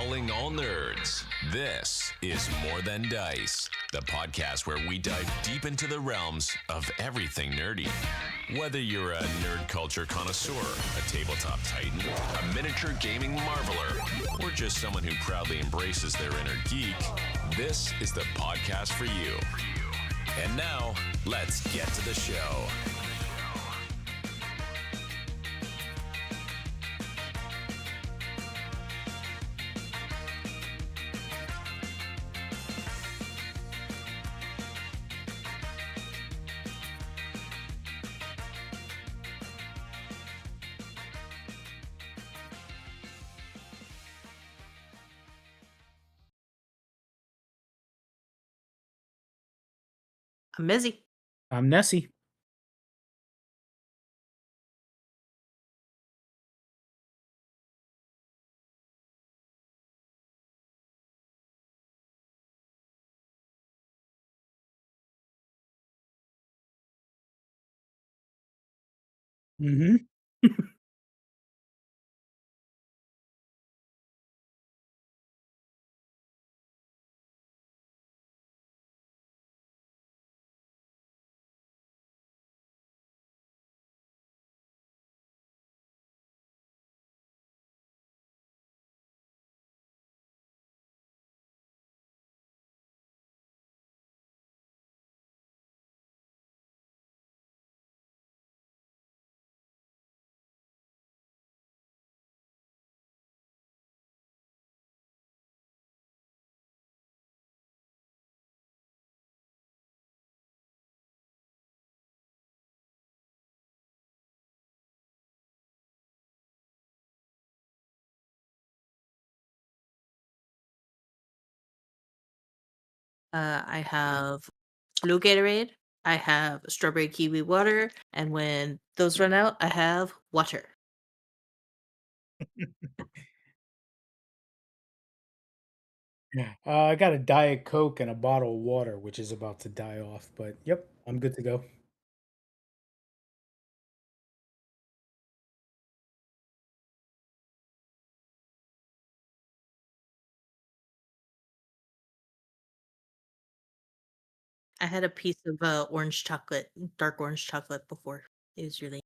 Calling all nerds. This is More Than Dice, the podcast where we dive deep into the realms of everything nerdy. Whether you're a nerd culture connoisseur, a tabletop titan, a miniature gaming marveler, or just someone who proudly embraces their inner geek, this is the podcast for you. And now, let's get to the show. I'm Mizzy. I'm Nessie. Mhm. I have blue Gatorade. I have strawberry kiwi water, and when those run out, I have water. Yeah. I got a Diet Coke and a bottle of water, which is about to die off, but yep, I'm good to go. I had a piece of orange chocolate, dark orange chocolate before. It was really.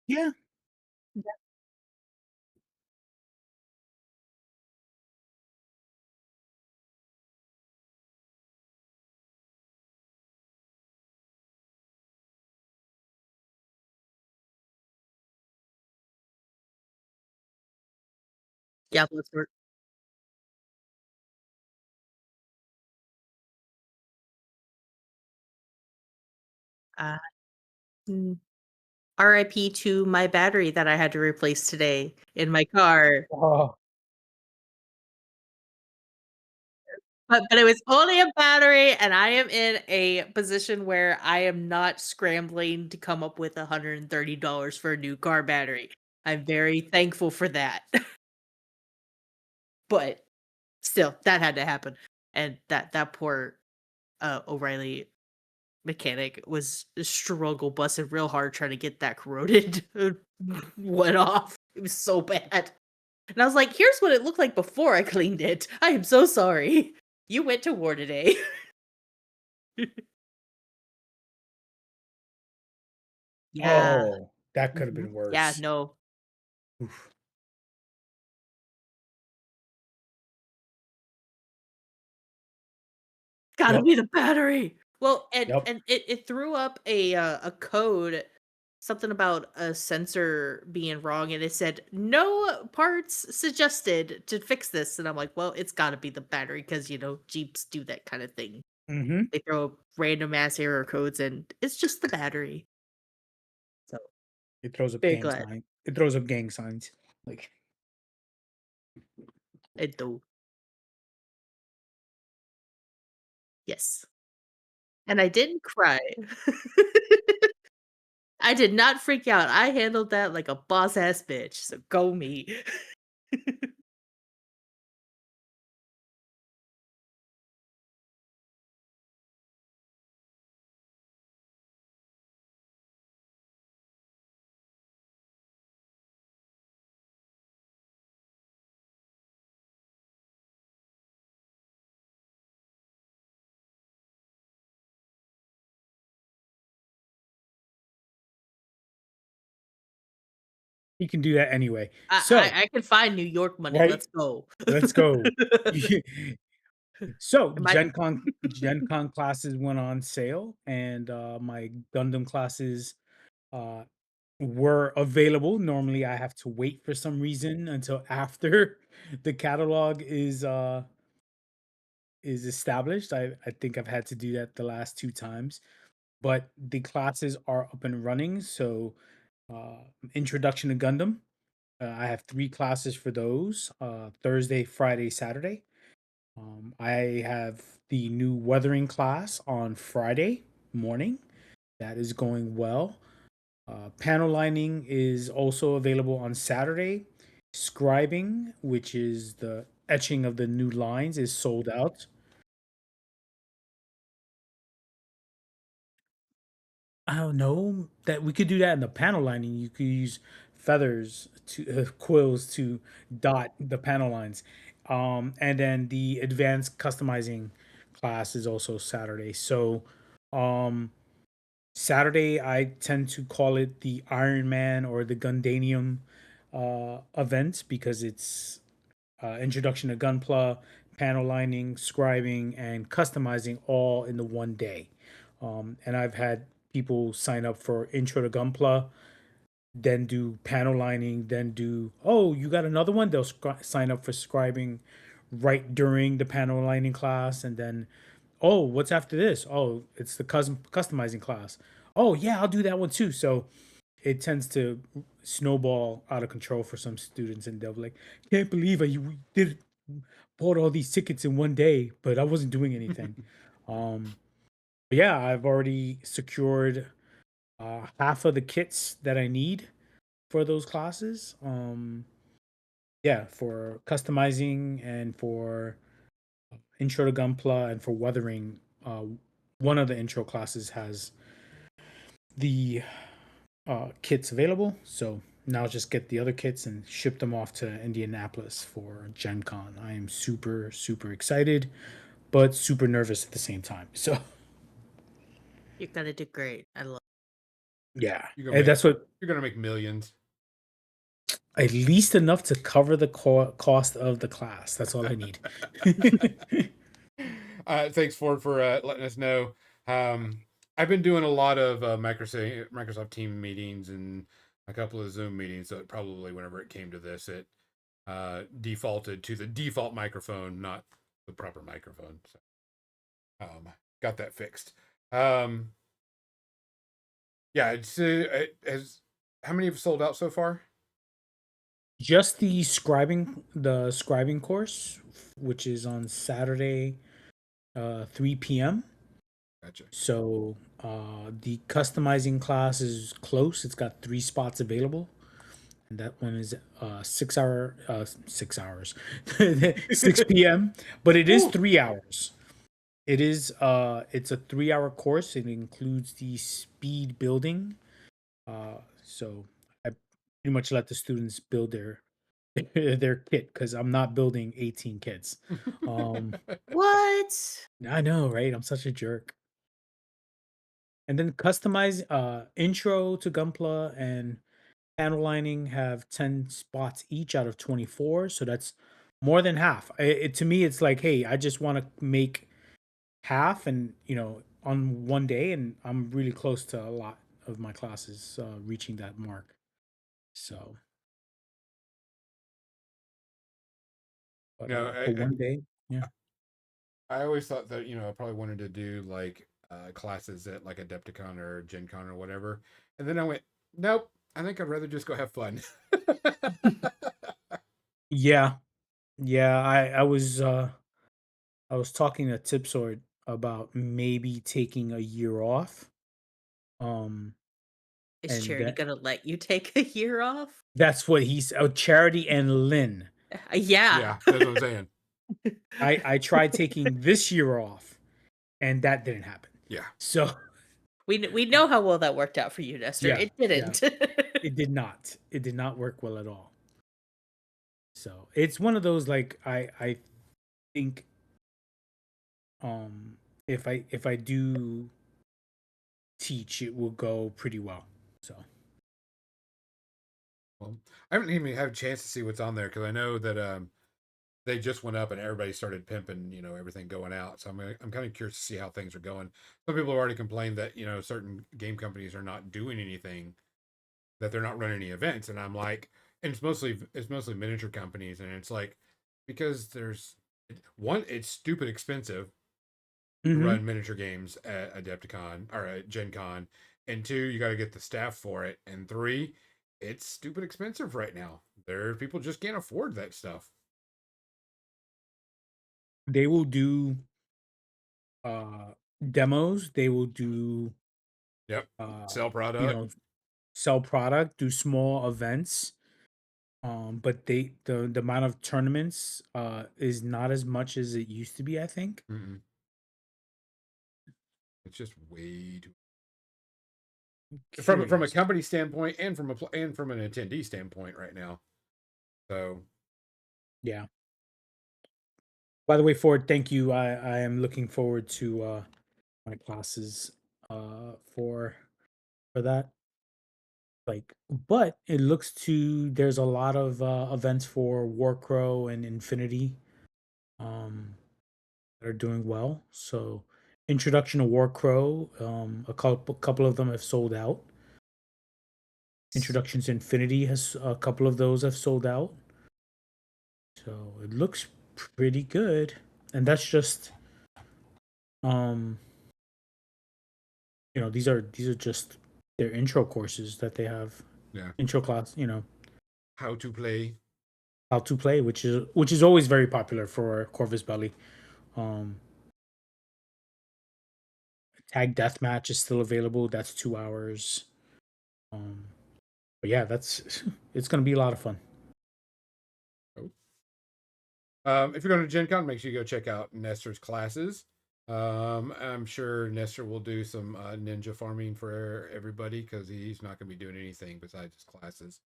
Yeah. Yeah, blood sport. Uh, mm, RIP to my battery that I had to replace today in my car. Oh, But it was only a battery, and I am in a position where I am not scrambling to come up with $130 for a new car battery. I'm very thankful for that. But still, that had to happen. And that poor O'Reilly mechanic was struggle busting real hard trying to get that corroded went off. It was so bad. And I was like, here's what it looked like before I cleaned it. I am so sorry. You went to war today. Yeah. oh, that could have Mhm. been Yeah, worse. no. Oof. Gotta Yep. be the battery. Well, and Yep. and it threw up a code, something about a sensor being wrong, and it said, "No parts suggested to fix this." And I'm like, "Well, it's gotta be the battery because Jeeps do that kind of thing. Mhm. They throw random ass error codes, and it's just the battery." So, It throws up very gang glad. sign. It throws up gang signs. Like, It do. Yes. And I didn't cry. I did not freak out. I handled that like a boss ass bitch. So go me. He can do that anyway. I So, I can find New York money. right? Let's go. Let's go. So, Am I Gen Con classes went on sale, and, my Gundam classes, uh, were available. Normally, I have to wait for some reason until after the catalog is established. I think I've had to do that the last 2 times, but the classes are up and running, so, Introduction to Gundam, I have 3 classes for those, Thursday, Friday, Saturday. I have the new weathering class on Friday morning. That is going well. Panel lining is also available on Saturday. Scribing, which is the etching of the new lines, is sold out. I don't know that we could do that in the panel lining. You could use feathers to quills to dot the panel lines. And then the advanced customizing class is also Saturday. So, um, Saturday I tend to call it the Iron Man or the Gundanium event because it's introduction to Gunpla, panel lining, scribing, and customizing all in the one day. And I've had people sign up for intro to Gunpla, then do panel lining, then do, oh, you got another one? They'll sign up for scribing right during the panel lining class. And then, oh, what's after this? Oh, it's the customizing class. Oh, yeah, I'll do that one too. So it tends to snowball out of control for some students, and they'll be like, "Can't believe we did bought all these tickets in one day, but I wasn't doing anything." Um, but yeah, I've already secured half of the kits that I need for those classes. Yeah, for customizing and for intro to Gunpla and for weathering. One of the intro classes has the kits available. So now just get the other kits and ship them off to Indianapolis for Gen Con. I am super, super excited, but super nervous at the same time. So You're gonna do great. I love yeah, You're gonna and make that's what you're gonna make millions. at least enough to cover the cost of the class. That's all I need. Thanks, Ford, for letting us know. I've been doing a lot of Microsoft Team meetings and a couple of Zoom meetings. So it probably, whenever it came to this, it defaulted to the default microphone, not the proper microphone. So got that fixed. Um, yeah, it has. How many have sold out so far? Just the scribing course, which is on Saturday, 3 p.m. Gotcha. So the customizing class is close. It's got 3 spots available, and that one is 6 hours, 6 p.m. But it is Woo! 3 hours. It's a 3 hour course. It includes the speed building. So I pretty much let the students build their their kit because I'm not building 18 kits. Um, what? I know, right? I'm such a jerk. And then customize intro to Gunpla and panel lining have 10 spots each out of 24, so that's more than half. To me it's like, hey, I just want to make half and, on one day, and I'm really close to a lot of my classes reaching that mark. So, but no, for one day, yeah. I always thought that, I probably wanted to do like classes at like Adepticon or Gen Con or whatever. And then I went, nope, I think I'd rather just go have fun. Yeah. Yeah, I was talking to Tipsword about maybe taking a year off. Um Is and Charity gonna let you take a year off? that's what he's. Oh, Charity and Lynn. Yeah. Yeah, that's what I'm saying. I tried taking this year off, and that didn't happen. Yeah. So We know how well that worked out for you, Nestor. yeah, It yeah, didn't. it did not. It did not work well at all. So it's one of those like I think if I do teach, it will go pretty well. So Well, I haven't even had a chance to see what's on there because I know that they just went up and everybody started pimping, everything going out. So I'm kind of curious to see how things are going. Some people have already complained that certain game companies are not doing anything, that they're not running any events, and I'm like, and it's mostly miniature companies, and it's like because there's one, it's stupid expensive to Mhm. run miniature games at Adepticon or at Gen Con, and two, you got to get the staff for it, and three, it's stupid expensive right now. There, people just can't afford that stuff. They will do uh demos. They will do Yep, uh sell you product. know sell product, do small events. But the amount of tournaments is not as much as it used to be, I think. Mm-mm. It's just way too I'm from a curious. company standpoint and from an attendee standpoint right now. So Yeah. By the way, Ford, thank you. I am looking forward to my classes for that. Like, but it looks to there's a lot of events for Warcrow and Infinity that are doing well. So introduction to Warcrow, a couple of them have sold out. Introductions to Infinity has a couple of those have sold out. So it looks pretty good. And that's just um these are just their intro courses that they have, yeah, intro class, how to play. how to play, which is always very popular for Corvus Belly. Um Tag Deathmatch is still available. That's 2 hours. Um but yeah, that's it's gonna be a lot of fun. Oh. If you're going to Gen Con, make sure you go check out Nestor's classes. I'm sure Nestor will do some ninja farming for everybody because he's not going to be doing anything besides his classes.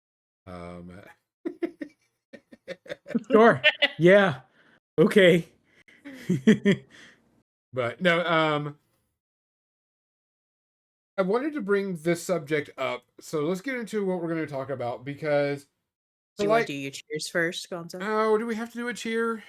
Um, Sure. Yeah. Okay. but no, I wanted to bring this subject up. So let's get into what we're going to talk about because, Do for you want to like, do your cheers first, Gonzo? oh, do we have to do a cheer?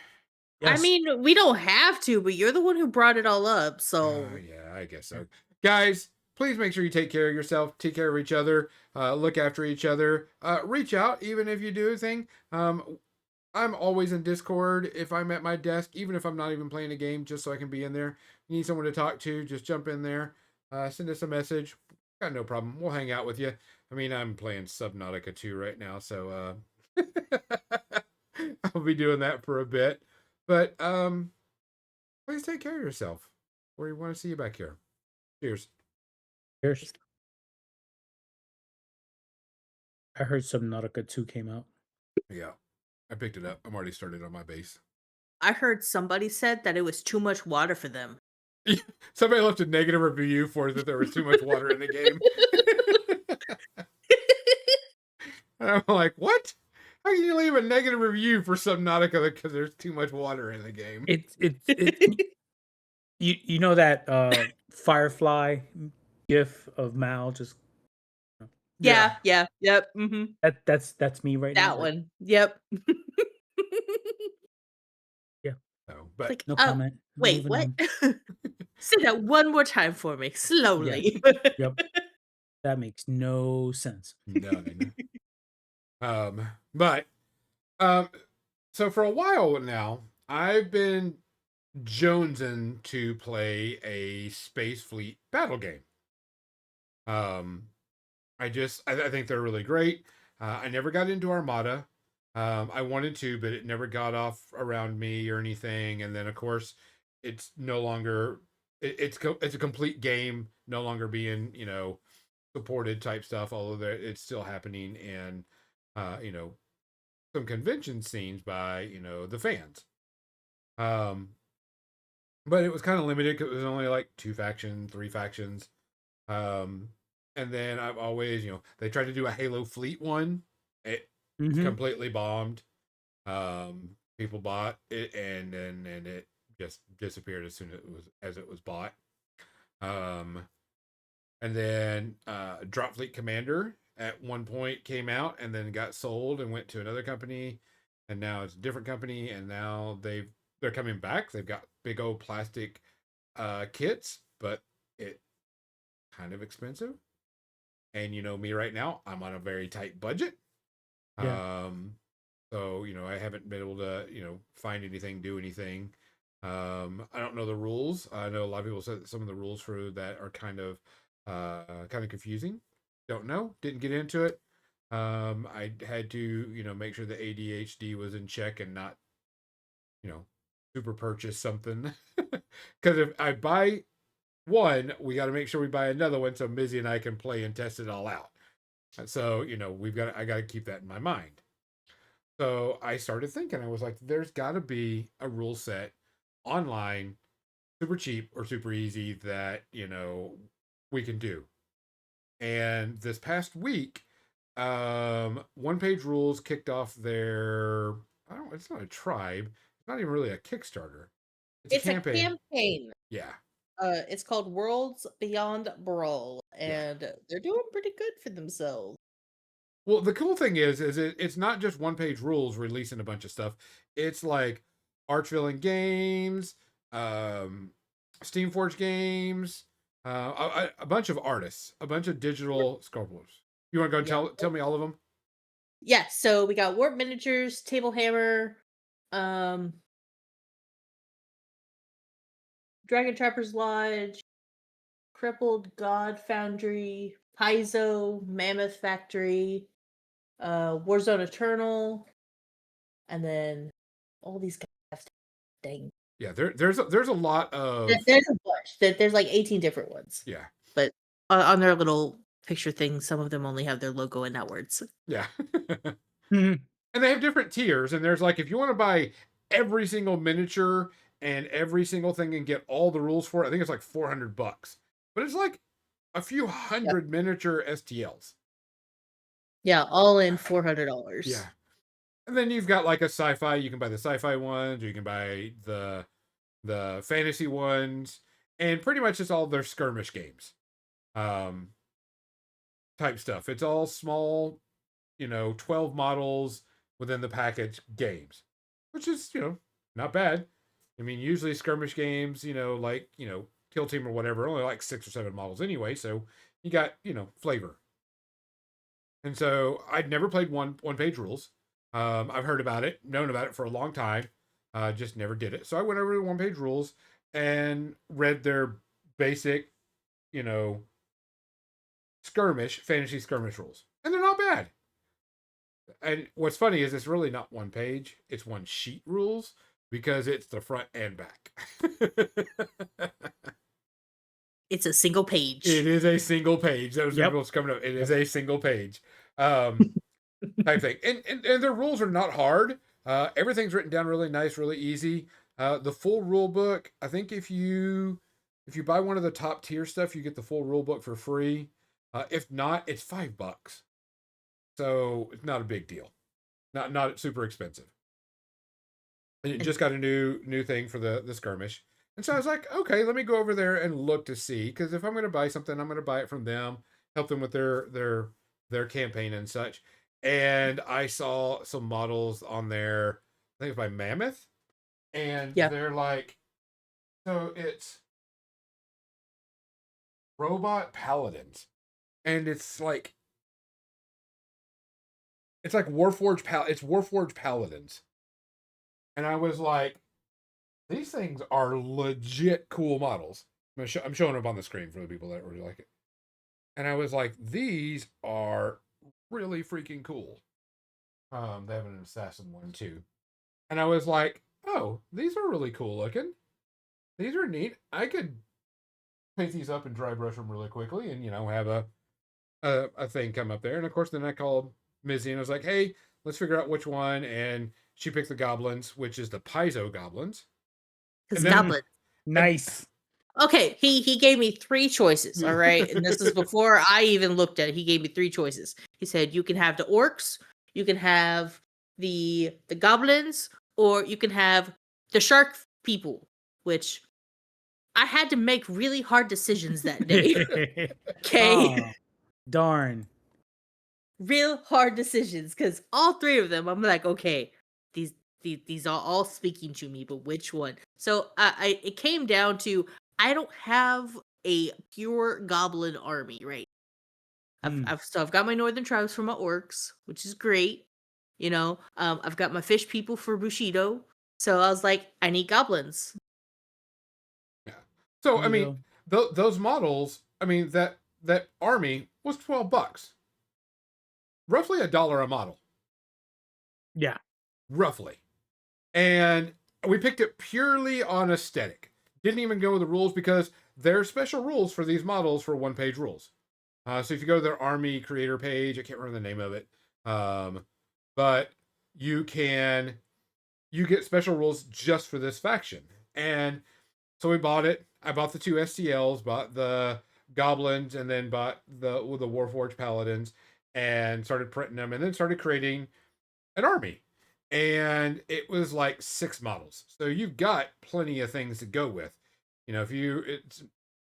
I Yes. mean, we don't have to, but you're the one who brought it all up, so Yeah, I guess so. Guys, please make sure you take care of yourself, take care of each other, look after each other, reach out even if you do a thing. I'm always in Discord if I'm at my desk, even if I'm not even playing a game, just so I can be in there. You need someone to talk to, just jump in there, send us a message. Got no problem. We'll hang out with you. I mean, I'm playing Subnautica 2 right now, so I'll be doing that for a bit. But please take care of yourself. We want to see you back here. Cheers. Cheers. I heard Subnautica 2 came out. Yeah, I picked it up. I'm already started on my base. I heard somebody said that it was too much water for them. Somebody left a negative review for that there was too much water in the game. And I'm like, what? How can you leave a negative review for Subnautica because there's too much water in the game? It you know that Firefly gif of Mal just Yeah, yeah, yep, mhm. that's me right now. That one. Yep. Yeah. No, It's but like, No "Oh, comment. wait, Moving what?" on. Say that one more time for me, Yeah. slowly. Yep. That makes no sense. none. But um, so for a while now, I've been jonesing to play a Space Fleet battle game. Um, I think they're really great. I never got into Armada. I wanted to, but it never got off around me or anything. And then of course, it's no longer it's a complete game, no longer being supported type stuff, although it's still happening in, you know, some convention scenes by, you know, the fans. But it was kind of limited because it was only like 2 factions, 3 factions. Um, and then I've always, you know, they tried to do a Halo Fleet one. It Mm-hmm. completely bombed. People bought it and it just disappeared as soon as it was bought. Um, and then Drop Fleet Commander at one point came out and then got sold and went to another company, and now it's a different company, and now they're coming back. They've got big old plastic kits, but it kind of expensive. And you know me right now, I'm on a very tight budget. Yeah. So you know I haven't been able to find anything, do anything. I don't know the rules. I know a lot of people said that some of the rules for that are kind of confusing. Don't know. Didn't get into it. I had to make sure the ADHD was in check and not super purchase something. Because if I buy one, we got to make sure we buy another one so Mizzy and I can play and test it all out. So I got to keep that in my mind. So I started thinking, I was like, there's got to be a rule set online, super cheap or super easy that, we can do. And this past week, One Page Rules kicked off their, I don't, it's not a tribe. It's not even really a Kickstarter. It's a It's a campaign. campaign. Yeah. It's called Worlds Beyond Brawl, Yeah. and they're doing pretty good for themselves. Well, the cool thing is it's not just One Page Rules releasing a bunch of stuff. It's like Archvillain Games, Steamforge Games, a bunch of artists, a bunch of digital sculptors. You want to go and Yeah. tell me all of them? Yeah, so we got Warp Miniatures, Table Hammer, um, Dragon Trapper's Lodge, Crippled God Foundry, Paizo, Mammoth Factory, Warzone Eternal, and then all these guys. Dang. Yeah, there's a lot of There's a bunch. There's like 18 different ones. yeah. But on their little picture thing, some of them only have their logo and not words. Yeah. Mhm. And they have different tiers, and there's like if you want to buy every single miniature and every single thing and get all the rules for it, I think it's like $400. But it's like a few hundred miniature STLs. Yeah, all in $400. Yeah. And then you've got like a sci-fi, you can buy the sci-fi ones, or you can buy the fantasy ones, and pretty much it's all their skirmish games. Um type stuff. It's all small, 12 models within the package games, which is, not bad. I mean, usually skirmish games, like, Kill Team or whatever, only like 6 or 7 models anyway. So you got, flavor. And so I'd never played one page rules. I've heard about it, known about it for a long time, just never did it. So I went over to One Page Rules and read their basic, you know, fantasy skirmish rules, and they're not bad. And what's funny is it's really not one page; it's one sheet rules because it's the front and back. It's a single page. It is a single page. That was what's coming up. It is a single page. Type thing. And their rules are not hard. Everything's written down really nice, really easy. The full rule book, I think if you buy one of the top tier stuff, you get the full rule book for free. If not, it's $5. So it's not a big deal. Not super expensive. And it just got a new thing for the skirmish. And so I was like, okay, let me go over there and look to see, because if I'm going to buy something, I'm going to buy it from them, help them with their campaign and such. And I saw some models on there, I think it's by Mammoth, and they're like, so it's robot paladins, and it's like Warforged paladins, and I was like, these things are legit cool models. I'm showing them on the screen for the people that really like it. And I was like, these are really freaking cool. They have an assassin one too. And I was like, oh, these are really cool looking. These are neat. I could paint these up and dry brush them really quickly and, have a a thing come up there, and of course, then I called Mizzy and I was like, "Hey, let's figure out which one." And she picked the goblins, which is the Paizo goblins. Because And then, goblin. Nice. Okay, he gave me three choices, all right? And this is before I even looked at it. He gave me three choices. He said you can have the orcs, you can have the goblins, or you can have the shark people, which I had to make really hard decisions that day. Okay? Oh, darn. Real hard decisions cuz all three of them I'm like, okay, these these are all speaking to me, but which one? So I it came down to I don't have a pure goblin army, right? Hmm. I've got my northern tribes for my orcs, which is great. You know, I've got my fish people for Bushido. So I was like, I need goblins. yeah. So I mean, Neato. those models. I mean that army was $12, roughly $1 a model, Yeah. roughly. And we picked it purely on aesthetic. Didn't even go with the rules because there are special rules for these models for one-page rules. So if you go to their army creator page, I can't remember the name of it, but you get special rules just for this faction. And so we bought it. I bought the two STLs, bought the goblins, and then bought the Warforged paladins, and started printing them, and then started creating an army. And it was like 6 models. So you've got plenty of things to go with. If it's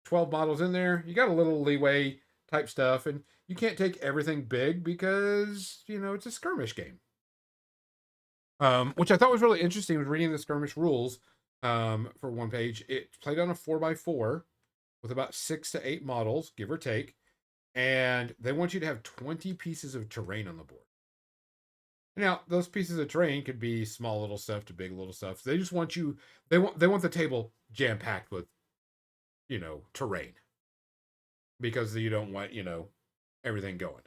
12 models in there, you got a little leeway type stuff, and you can't take everything big because, it's a skirmish game. Which I thought was really interesting was reading the skirmish rules for one page. It's played on a 4x4 with about 6 to 8 models, give or take. And they want you to have 20 pieces of terrain on the board. Now, those pieces of terrain could be small little stuff to big little stuff. They just want you. They want the table jam packed with, terrain, because you don't want everything going.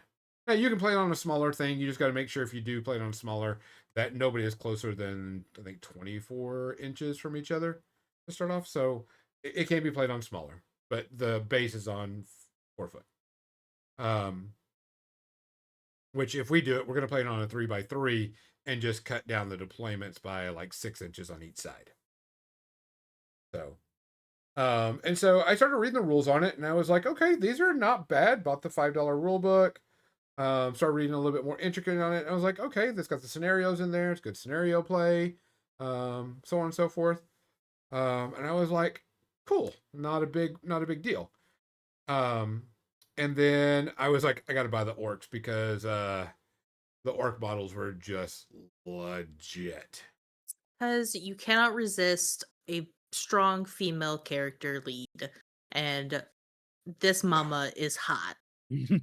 Now you can play it on a smaller thing. You just got to make sure if you do play it on smaller that nobody is closer than I think 24 inches from each other to start off. So it can be played on smaller, but the base is on 4 foot. Which if we do it, we're going to play it on a 3x3 and just cut down the deployments by like 6 inches on each side. So, and so I started reading the rules on it, and I was like, okay, these are not bad. Bought the $5 rule book. Started reading a little bit more intricate on it. And I was like, okay, this got the scenarios in there. It's good scenario play, so on and so forth. And I was like, cool, not a big deal. And then I was like, I got to buy the orcs because the orc models were just legit. Because you cannot resist a strong female character lead. And this mama is hot.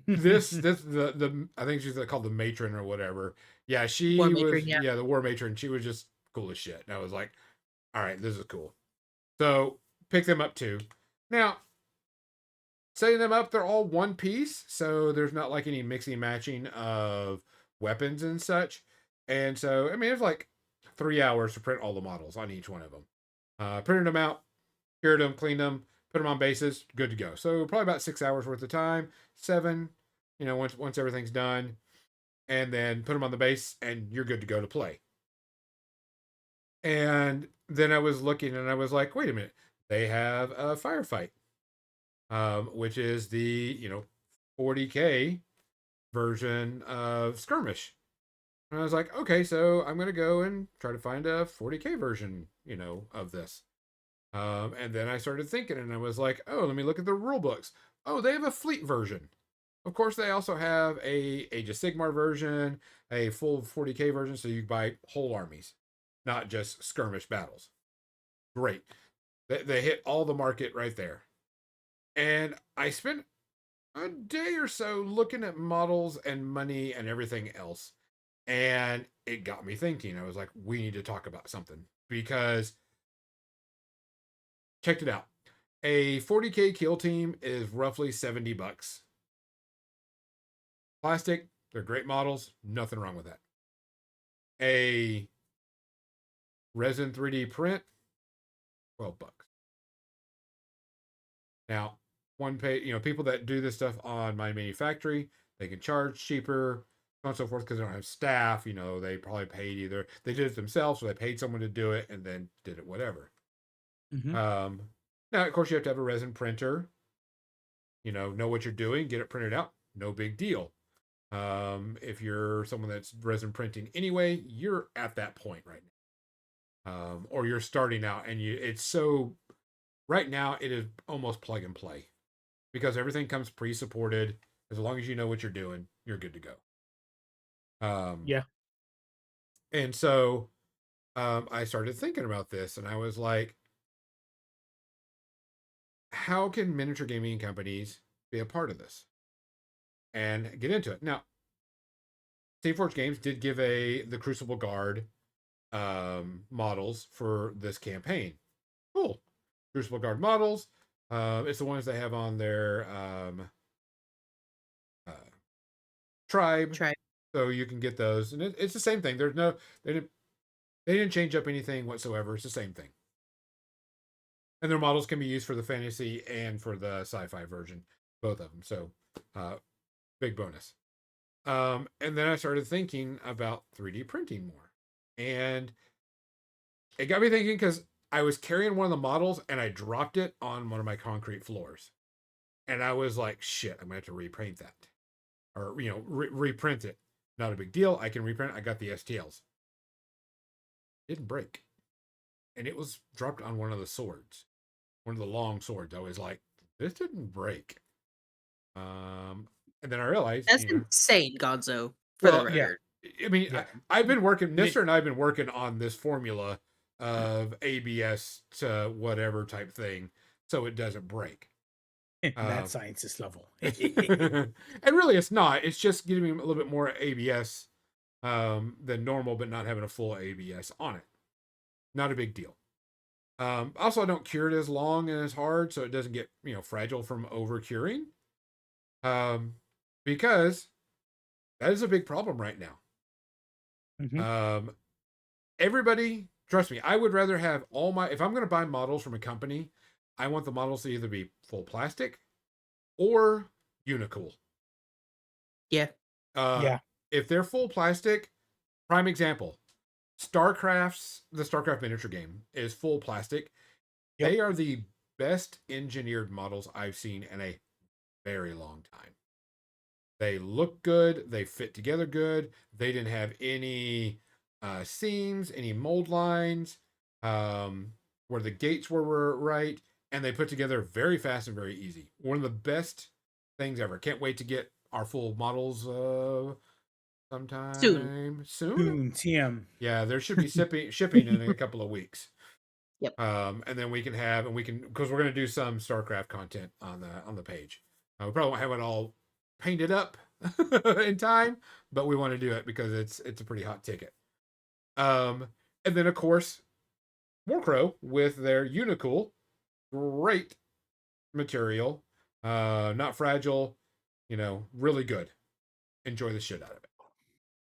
This the I think she's called the matron or whatever. Yeah, War she was matron, yeah. the war matron. She was just cool as shit. And I was like, all right, this is cool. So pick them up too. Now, setting them up, they're all one piece, so there's not like any mixing matching of weapons and such. And so I mean, it's like 3 hours to print all the models on each one of them. Printed them out, cured them, cleaned them, put them on bases, good to go. So probably about 6 hours worth of time, 7, once everything's done, and then put them on the base, and you're good to go to play. And then I was looking, and I was like, wait a minute, they have a firefight, which is the 40K version of skirmish. And I was like, okay, so I'm gonna go and try to find a 40K version, of this. And then I started thinking, and I was like, oh, let me look at the rule books. Oh, they have a fleet version. Of course, they also have a Age of Sigmar version, a full 40K version, so you can buy whole armies, not just skirmish battles. Great. They hit all the market right there. And I spent a day or so looking at models and money and everything else. And it got me thinking. I was like, we need to talk about something, because checked it out. A 40K kill team is roughly $70. Plastic, they're great models, nothing wrong with that. A resin 3D print, $12. Now, one pay, people that do this stuff on My Manufactory, they can charge cheaper, so on and so forth, because they don't have staff. They probably paid either they did it themselves, or they paid someone to do it and then did it, whatever. Hmm. Now, of course, you have to have a resin printer. Know what you're doing, get it printed out. No big deal. If you're someone that's resin printing anyway, you're at that point right now. Or you're starting out, and it's so right now it is almost plug and play because everything comes pre-supported. As long as you know what you're doing, you're good to go. Yeah. And so I started thinking about this, and I was like, how can miniature gaming companies be a part of this and get into it? Now, Forge Games did give the Crucible Guard models for this campaign. Cool. Crucible Guard models. It's the ones they have on their uh, tribe. So you can get those, and it's the same thing. There's no they didn't change up anything whatsoever. It's the same thing. And their models can be used for the fantasy and for the sci-fi version, both of them. So, big bonus. And then I started thinking about 3D printing more, and it got me thinking because I was carrying one of the models and I dropped it on one of my concrete floors, and I was like, "Shit, I'm gonna have to repaint that, or reprint it." Not a big deal. I can reprint it. I got the STLs. Didn't break, and it was dropped on one of the swords, one of the long swords. I was like, "This didn't break." And then I realized That's insane, Gonzo. For the yeah. record. I mean, Yeah. I've been working. Mister and I've been working on this formula of ABS to whatever type thing, so it doesn't break. That scientist level. And really, it's not. It's just giving a little bit more ABS than normal, but not having a full ABS on it. Not a big deal. Also, I don't cure it as long and as hard, so it doesn't get fragile from over curing. Because that is a big problem right now. Mm-hmm. Everybody, trust me, I would rather have if I'm going to buy models from a company, I want the models to either be full plastic or Unicool. Yeah. Yeah. If they're full plastic, prime example, the StarCraft miniature game is full plastic. Yep. They are the best engineered models I've seen in a very long time. They look good. They fit together good. They didn't have any seams, any mold lines, where the gates were right, and they put together very fast and very easy. One of the best things ever. Can't wait to get our full models sometime soon. Soon, TM. Yeah, there should be shipping in a couple of weeks. Yep. And then we can because we're going to do some StarCraft content on the page. We probably won't have it all painted up in time, but we want to do it because it's a pretty hot ticket. And then of course, Warcrow with their Unicool, great material, not fragile, really good. Enjoy the shit out of it.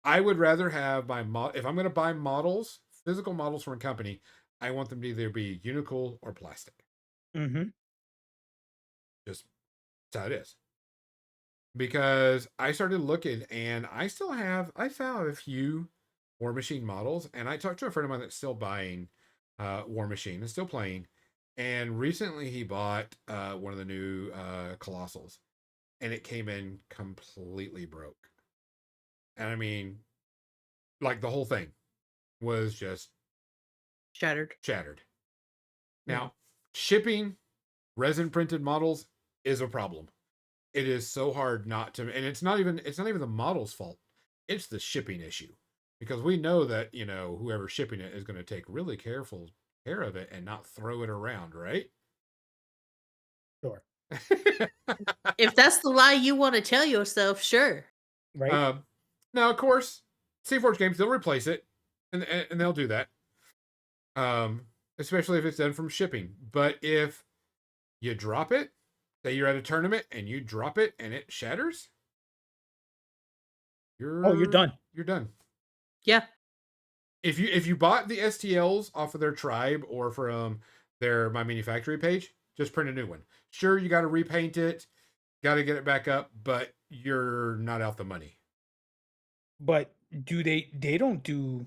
I would rather have if I'm going to buy models, physical models from a company, I want them to either be Unicool or plastic. Mm-hmm. Just that's how it is. Because I started looking, and I found a few War Machine models, and I talked to a friend of mine that's still buying War Machine and still playing, and recently he bought one of the new Colossals, and it came in completely broke. And I mean, like the whole thing was just Shattered. Now, shipping resin printed models is a problem. It is so hard not to, and it's not even the model's fault. It's the shipping issue, because we know that whoever's shipping it is going to take really careful care of it and not throw it around, right? Sure. If that's the lie you want to tell yourself, sure. Right. Now, of course, Forge Games, they'll replace it, and they'll do that. Especially if it's done from shipping. But if you drop it, say you're at a tournament and you drop it and it shatters, you're done. You're done. Yeah. If you bought the STLs off of their tribe or from their My Manufactory page, just print a new one. Sure, you got to repaint it, got to get it back up, but you're not out the money. But do they don't do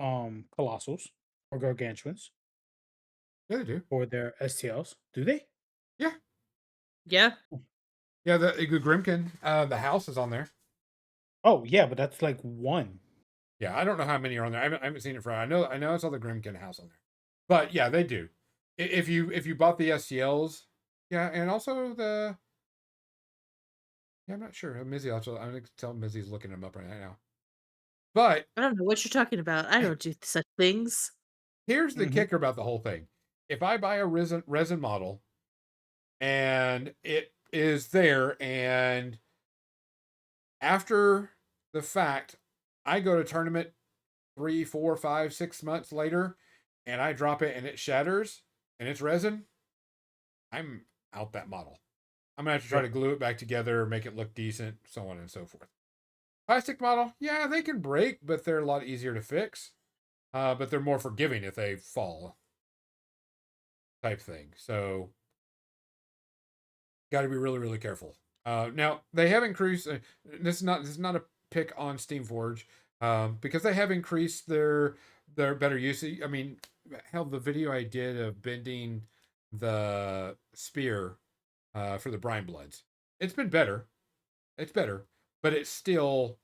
colossals or gargantuans Yeah, they do. for their STLs, do they? Yeah, Yeah. yeah. The Grimkin, the house is on there. Oh yeah, but that's like one. Yeah, I don't know how many are on there. I haven't seen it for. I know I saw the Grimkin house on there, but yeah, they do. If you bought the STLs, yeah, and also the yeah, I'm not sure. Mizzy, I'm gonna tell Mizzy's looking them up right now. But I don't know what you're talking about. I don't do such things. here's the Mhm. kicker about the whole thing: if I buy a resin model and it is there, and after the fact, I go to tournament 3, 4, 5, 6 months later, and I drop it and it shatters and it's resin, I'm out that model. I'm gonna have to try Yeah. to glue it back together, make it look decent, so on and so forth. Plastic model, yeah, they can break, but they're a lot easier to fix. But they're more forgiving if they fall, type thing. So, got to be really, really careful. Now they have increased. This is not a pick on Steamforge, because they have increased their better usage. I mean, hell, the video I did of bending the spear for the brine bloods, it's been better. It's better, but it's still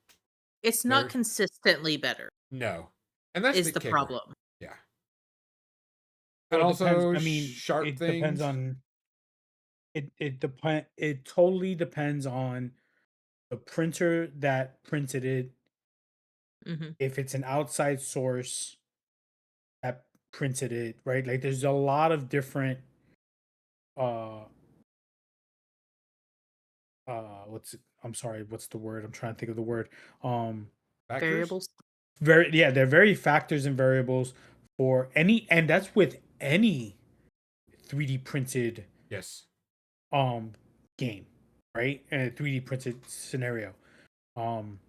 It's not there's consistently better, no, and that's is the the kicker. problem. Yeah, and Well, it depends. also I mean, sharp it depends things. on it totally depends on the printer that printed it. Hmm. If it's an outside source that printed it, right? Like there's a lot of different uh I'm sorry, what's the word? I'm trying to think of the word. Um Factors. Variables. There are very factors and variables for any, and that's with any 3D printed Yes. um game, right? And a 3D printed scenario. Um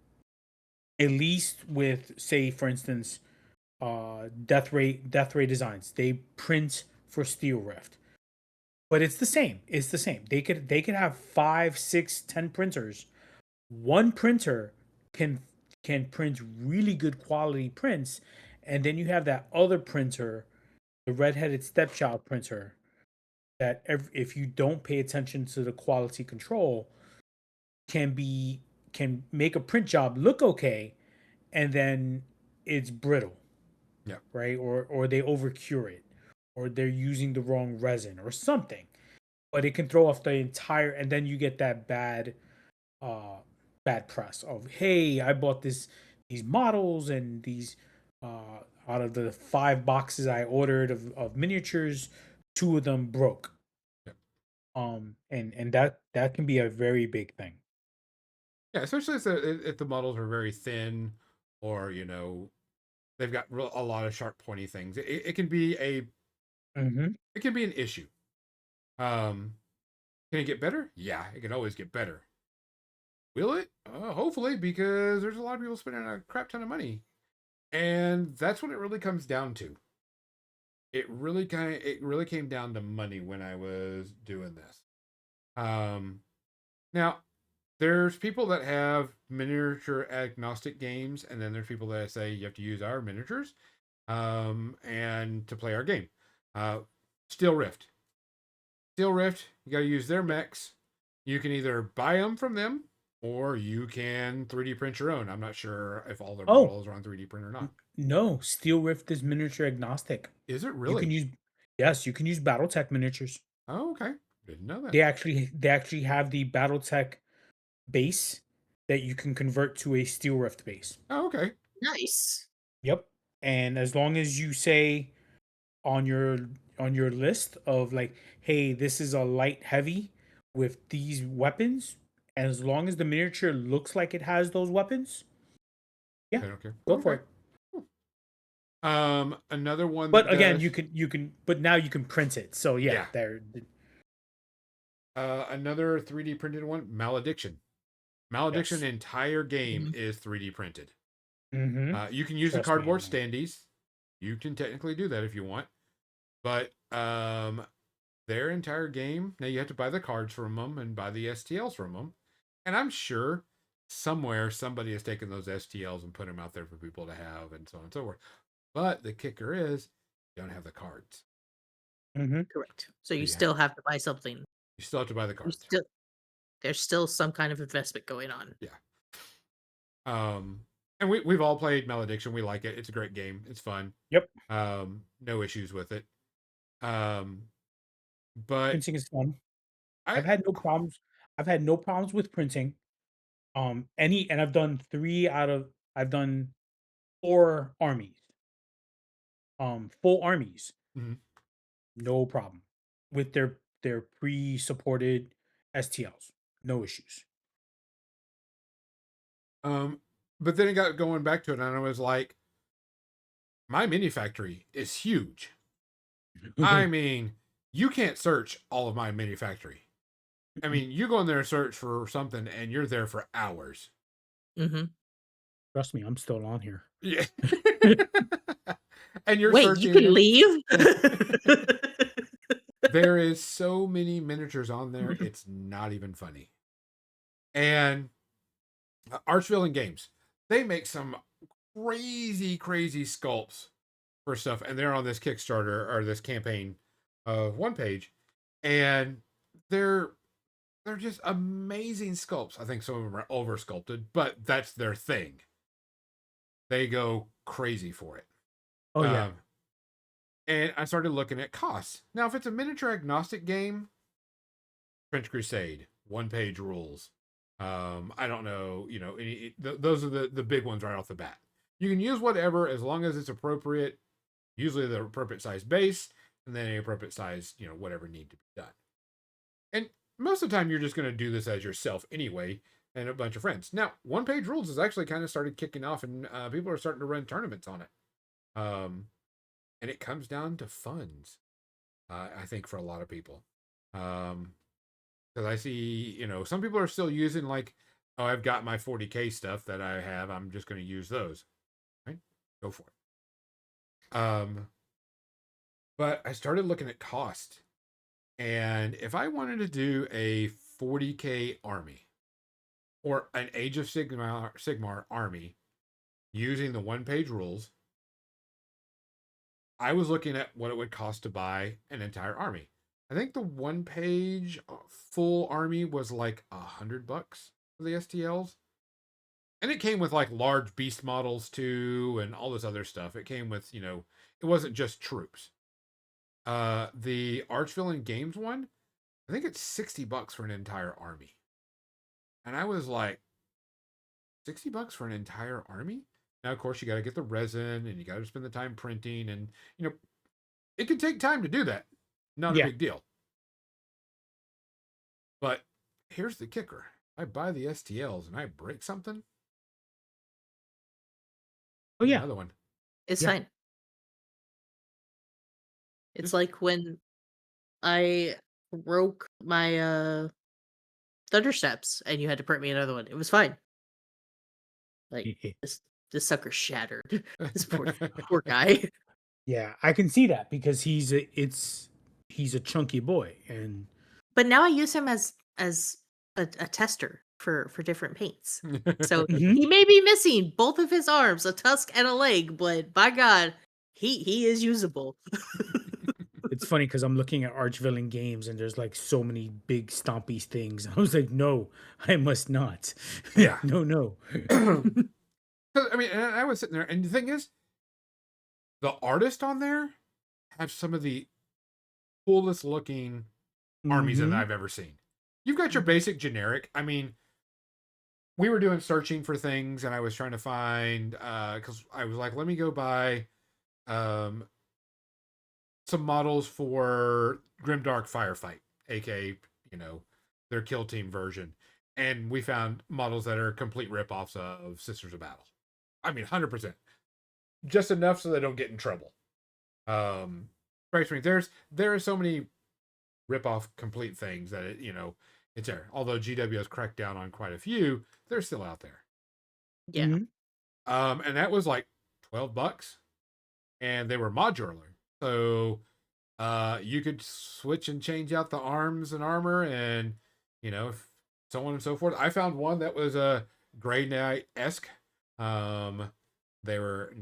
at least with, say, for instance, Death Ray Designs. They print for Steel Rift. But it's the same. It's the same. They could have 5, 6, 10 printers. One printer can print really good quality prints, and then you have that other printer, the redheaded stepchild printer, that if you don't pay attention to the quality control, can be can make a print job look okay, and then it's brittle, Yeah. right? Or they overcure it, or they're using the wrong resin or something. But it can throw off the entire, and then you get that uh bad press of, hey, I bought these models and these out of the 5 boxes I ordered of miniatures, 2 of them broke. Yeah. And that can be a very big thing. Yeah, especially if the models are very thin, or they've got a lot of sharp, pointy things. It can be Mm-hmm. it can be an issue. Um, can it get better? Yeah, it can always get better. Will it? Hopefully, because there's a lot of people spending a crap ton of money, and that's what it really comes down to. It really came down to money when I was doing this. Now there's people that have miniature agnostic games, and then there's people that say you have to use our miniatures, and to play our game. Uh, Steel Rift. Steel Rift, you got to use their mechs. You can either buy them from them, or you can 3D print your own. I'm not sure if all their Oh, models are on 3D print or not. no, Steel Rift is miniature agnostic. Is it You can really? use Yes, you can use BattleTech miniatures. Oh, okay. Didn't know that. They actually have the BattleTech base that you can convert to a Steel Rift base. Oh, okay. Nice. Yep. And as long as you say on your list of like, hey, this is a light heavy with these weapons, and as long as the miniature looks like it has those weapons, yeah, I don't care. go for Okay. it. Another one that But again, does. you can but now you can print it. So yeah, Yeah. there. Another 3D printed one, Malediction. Malediction Yes. entire game Mhm. is 3D printed. Mm-hmm. You can use the Trust me cardboard on that. standees. You can technically do that if you want, but their entire game. Now you have to buy the cards from them and buy the STLs from them. And I'm sure somewhere somebody has taken those STLs and put them out there for people to have and so on and so forth. But the kicker is you don't have the cards. Mm-hmm. Correct. So you Yeah. still have to buy something. You still have to buy the You cards. still there's still some kind of investment going on. Yeah. And we've all played Malediction. We like it. It's a great game. It's fun. Yep. No issues with it. But Printing is fun. I I've had no problems. I've had no problems with printing. And I've done I've done 4 armies. Full armies, Mhm. no problem with their pre-supported STLs. No issues. But then it got going back to it, and I was like, my mini factory is huge. I mean, you can't search all of my mini factory. I mean, you go in there and search for something, and you're there for hours. Mm-hmm. Trust me, I'm still on here. Yeah. And you're Wait, searching. you can leave? There is so many miniatures on there, it's not even funny. And Archvillain Games, they make some crazy sculpts for stuff, and they're on this Kickstarter or this campaign of one page, and they're just amazing sculpts. I think some of them are over sculpted, but that's their thing. They go crazy for it. Oh yeah. And I started looking at costs. Now, if it's a miniature agnostic game, French Crusade, one page rules. I don't know, those are the big ones right off the bat. You can use whatever as long as it's appropriate, usually the appropriate size base, and then an appropriate size, whatever need to be done. And most of the time, you're just going to do this as yourself anyway, and a bunch of friends. Now, one page rules has actually kind of started kicking off, and people are starting to run tournaments on it. And it comes down to funds, I think, for a lot of people. Because I see, some people are still using like, oh, I've got my 40K stuff that I have. I'm just going to use those. Right? Go for it. But I started looking at cost. And if I wanted to do a 40K army or an Age of Sigmar army using the one page rules, I was looking at what it would cost to buy an entire army. I think the one page full army was like $100 for the STLs. And it came with like large beast models too, and all this other stuff. It came with, it wasn't just troops. The Archvillain Games one, I think it's $60 for an entire army. And I was like, $60 for an entire army? Now, of course, you got to get the resin and you got to spend the time printing, and it can take time to do that. Not a big deal. But here's the kicker: I buy the STLs and I break something. Oh yeah. Another one. It's fine. It's like when I broke my Thundersteps and you had to print me another one. It was fine. Like this sucker shattered. This poor guy. Yeah, I can see that because he's a chunky boy, and But now I use him as a tester for different paints. So he may be missing both of his arms, a tusk and a leg, but by God, he is usable. it's funny because I'm looking at Archvillain Games and there's like so many big stompy things. I was like, no, I must not. Yeah. No. I mean, and I was sitting there, and the thing is, the artists on there have some of the coolest looking armies that I've ever seen. You've got your basic generic. I mean, we were doing searching for things, and I was trying to find because I was like, let me go buy some models for Grimdark Firefight, aka their Kill Team version, and we found models that are complete ripoffs of Sisters of Battle. I mean, 100%, just enough so they don't get in trouble. There are so many rip-off complete things that it's there. Although GW has cracked down on quite a few, they're still out there. Yeah. And that was like $12, and they were modular. So You could switch and change out the arms and armor, and so on and so forth. I found one that was a Grey Knight-esque. Um, they were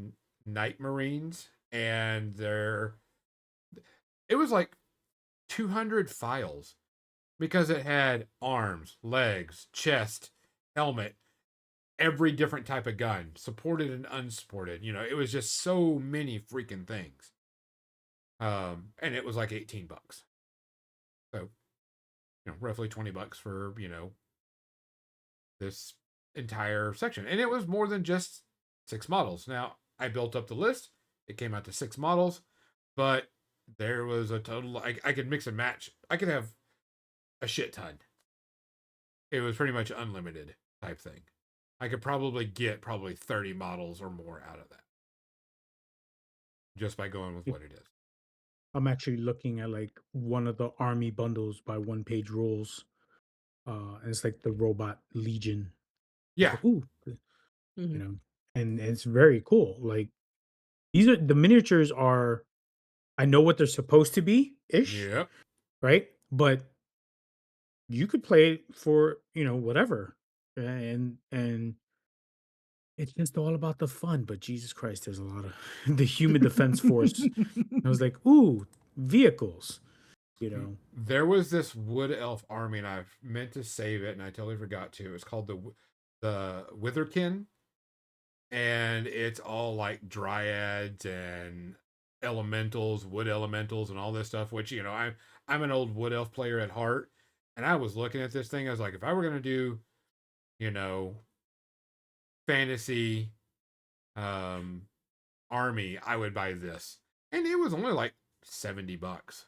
Night Marines, and it was like 200 files because it had arms, legs, chest, helmet, every different type of gun, supported and unsupported. It was just so many freaking things. And it was like $18. So, roughly $20 for, this entire section. And it was more than just 6 models. Now, I built up the list. It came out to 6 models, but there was a total, I could mix and match. I could have a shit ton. It was pretty much unlimited type thing. I could probably get 30 models or more out of that just by going with what it is. I'm actually looking at like one of the army bundles by One Page Rules. And it's like the Robot Legion. It's Yeah. like, ooh, Mhm. and it's very cool. Like these are the miniatures are, I know what they're supposed to be ish, Yep. right? But you could play it for, whatever. And it's just all about the fun. But Jesus Christ, there's a lot of the human defense force. I was like, ooh, vehicles, There was this wood elf army, and I meant to save it, and I totally forgot to. It's called the Witherkin, and it's all like dryads and elementals, wood elementals, and all this stuff. Which I'm an old wood elf player at heart, and I was looking at this thing. I was like, if I were gonna do, you know, fantasy, um, army, I would buy this, and it was only like $70.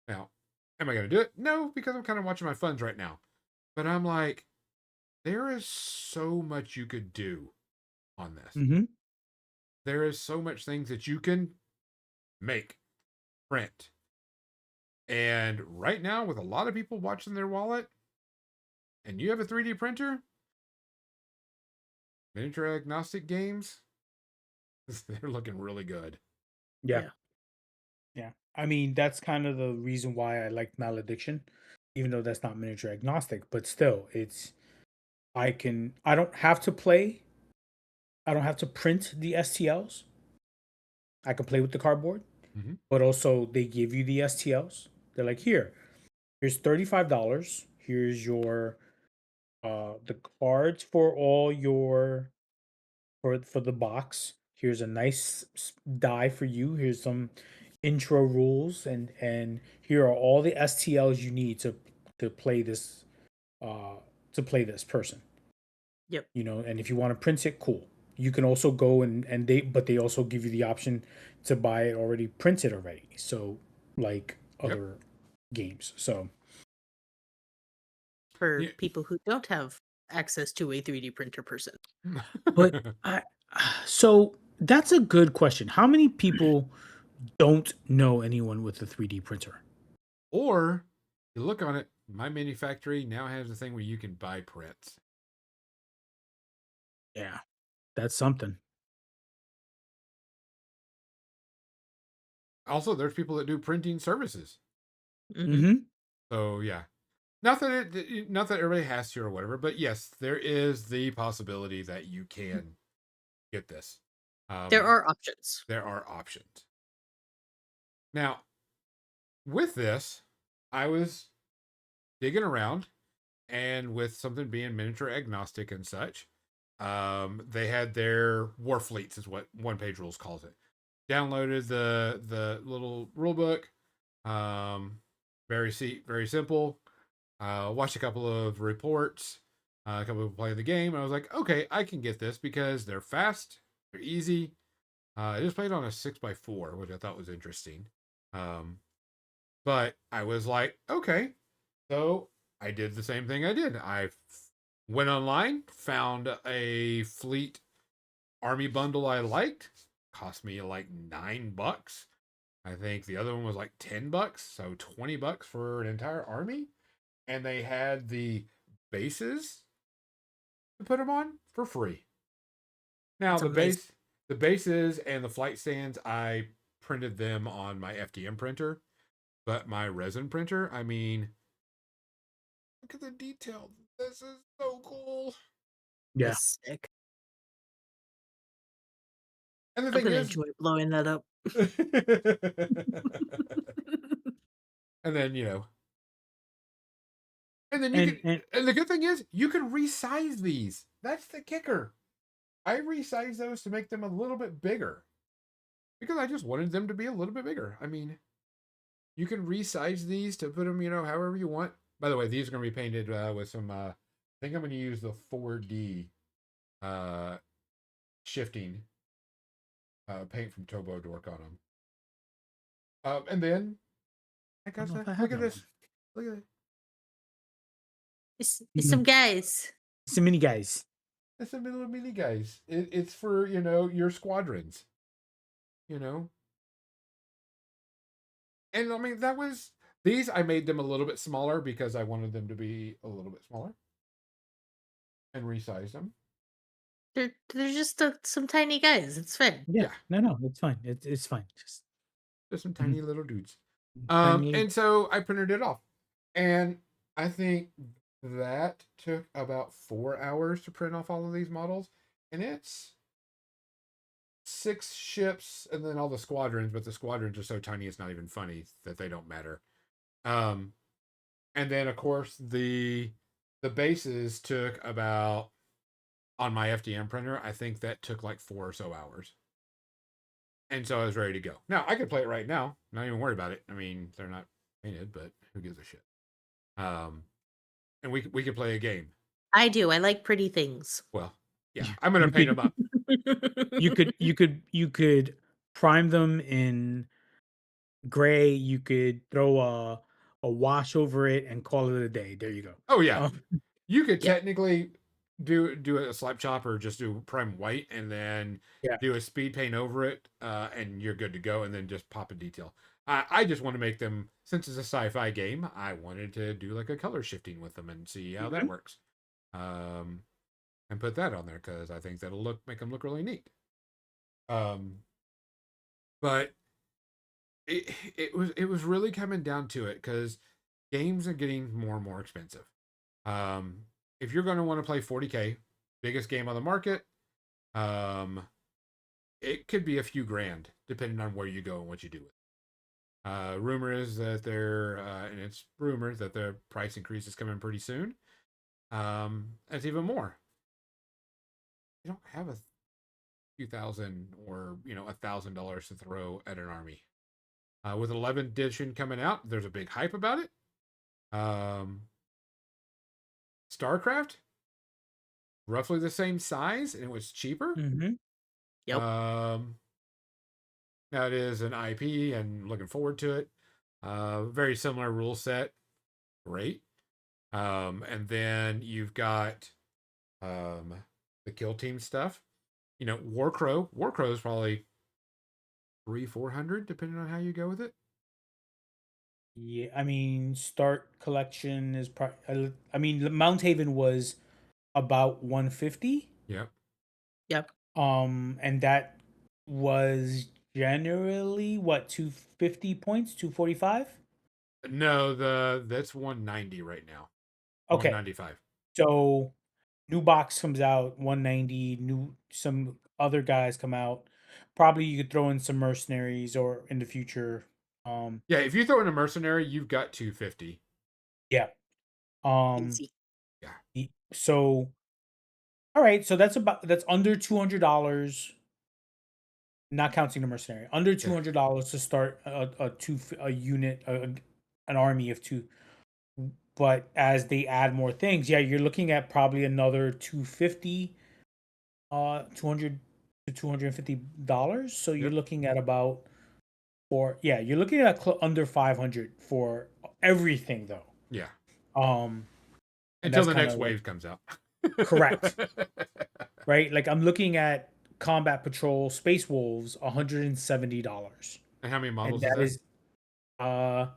Now, am I gonna do it? No, because I'm kind of watching my funds right now. But I'm like, there is so much you could do on this. Mm-hmm. There is so much things that you can make, print. And right now, with a lot of people watching their wallet, and you have a 3D printer, miniature agnostic games, they're looking really good. Yeah. Yeah. Yeah. I mean, that's kind of the reason why I like Malediction, even though that's not miniature agnostic, but still, I don't have to play, I don't have to print the STLs. I can play with the cardboard, Mm-hmm. but also they give you the STLs. They're like, here's $35. Here's your the cards for all your for the box. Here's a nice die for you. Here's some intro rules, and here are all the STLs you need to play this uh to play this person. Yep. And if you want to print it, cool. You can also go and they also give you the option to buy it already printed already. So like Yep. other games. So For Yeah. people who don't have access to a 3D printer person. but I so that's a good question. How many people don't know anyone with a 3D printer? Or you look on it, my manufacturing now has a thing where you can buy prints. Yeah. That's something. Also, there's people that do printing services. Mhm. Mhm. So yeah, not that everybody has to or whatever, but yes, there is the possibility that you can get this. There are options. There are options. Now, with this, I was digging around, and with something being miniature agnostic and such, they had their war fleets, is what One Page Rules calls it. Downloaded the little rule book. Very simple. Watched a couple of reports, a couple of people playing the game. And I was like, okay, I can get this because they're fast, they're easy. I just played on a 6x4, which I thought was interesting. But I was like, okay. So I did the same thing I did. I went online, found a fleet army bundle I liked. Cost me like $9. I think the other one was like $10, so $20 for an entire army. And they had the bases to put them on for free. Now That's amazing. the bases and the flight stands I printed them on my FDM printer, but my resin printer, I mean, look at the detail. This is so cool. Yeah. That's sick. And the I'm thing gonna is, enjoy blowing that up. and then and then you And can, and the good thing is, you can resize these. That's the kicker. I resized those to make them a little bit bigger because I just wanted them to be a little bit bigger. I mean, you can resize these to put them, however you want. By the way, these are going to be painted with some. I think I'm going to use the 4D shifting paint from Tobo to work on them. And then I I don't got know if I look have at that this. Look at it. It's some guys. It's the mini guys. It's a little mini guys. It's for your squadrons. And I mean that was these. I made them a little bit smaller because I wanted them to be a little bit smaller, and resized them. They're just some tiny guys. It's fine. Yeah. Yeah. No, it's fine. It's fine. Just Just some tiny little dudes. tiny little. And so I printed it off, and I think that took about 4 hours to print off all of these models, and it's 6 ships and then all the squadrons, but the squadrons are so tiny it's not even funny that they don't matter. And then of course the bases took about, on my FDM printer, I think that took like 4 or so hours. And so I was ready to go. Now I could play it right now, not even worry about it. I mean, they're not painted, but who gives a shit? And we could play a game. I do. I like pretty things. Well, yeah, I'm gonna You paint could- them up. you could prime them in gray. You could throw a wash over it and call it a day. There you go. Oh yeah, you could Yep. technically do a slap chop or just do prime white and then Yeah. do a speed paint over it, and you're good to go. And then just pop a detail. I just want to make them, since it's a sci-fi game, I wanted to do like a color shifting with them and see how that works. And put that on there because I think that'll make them look really neat. But it was really coming down to it because games are getting more and more expensive. If you're going to want to play 40K, biggest game on the market, it could be a few grand depending on where you go and what you do with it. Rumor is that and it's rumored that the price increase is coming pretty soon. It's even more. You don't have a few thousand or $1,000 to throw at an army. With 11th edition coming out, there's a big hype about it. StarCraft, roughly the same size, and it was cheaper. Yep. That is an IP, and looking forward to it. Very similar rule set, great. And then you've got the kill team stuff. Warcrow is probably 300-400 depending on how you go with it. Yeah, I mean, Start Collection is I mean, Mount Haven was about 150. Yep. Yep. And that was generally what, 250 points, 245? No, that's 190 right now. Okay. 195. So new box comes out 190, some other guys come out. Probably you could throw in some mercenaries or in the future. Yeah, if you throw in a mercenary, you've got 250. Yeah. Easy. So all right, so that's under $200, not counting the mercenary. Under $200 to start a unit, an army of 2. But as they add more things, yeah, you're looking at probably another 250, $200 to $250. So you're looking at about you're looking at under 500 for everything though. Yeah. Until the next wave comes out. Correct. Right? Like I'm looking at Combat Patrol Space Wolves, $170. And how many models and that is that?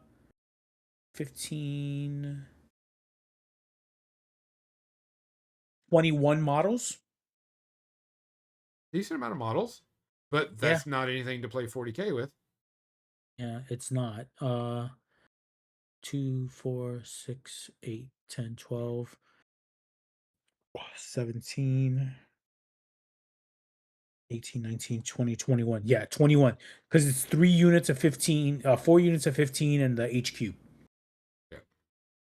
15 21 models. Decent amount of models, but that's not anything to play 40K with. Yeah, it's not. 2, 4, 6, 8, 10, 12, 17, 18, 19, 20, 21. Yeah, 21. Because it's 3 units of 15, 4 units of 15 and the HQ Yeah.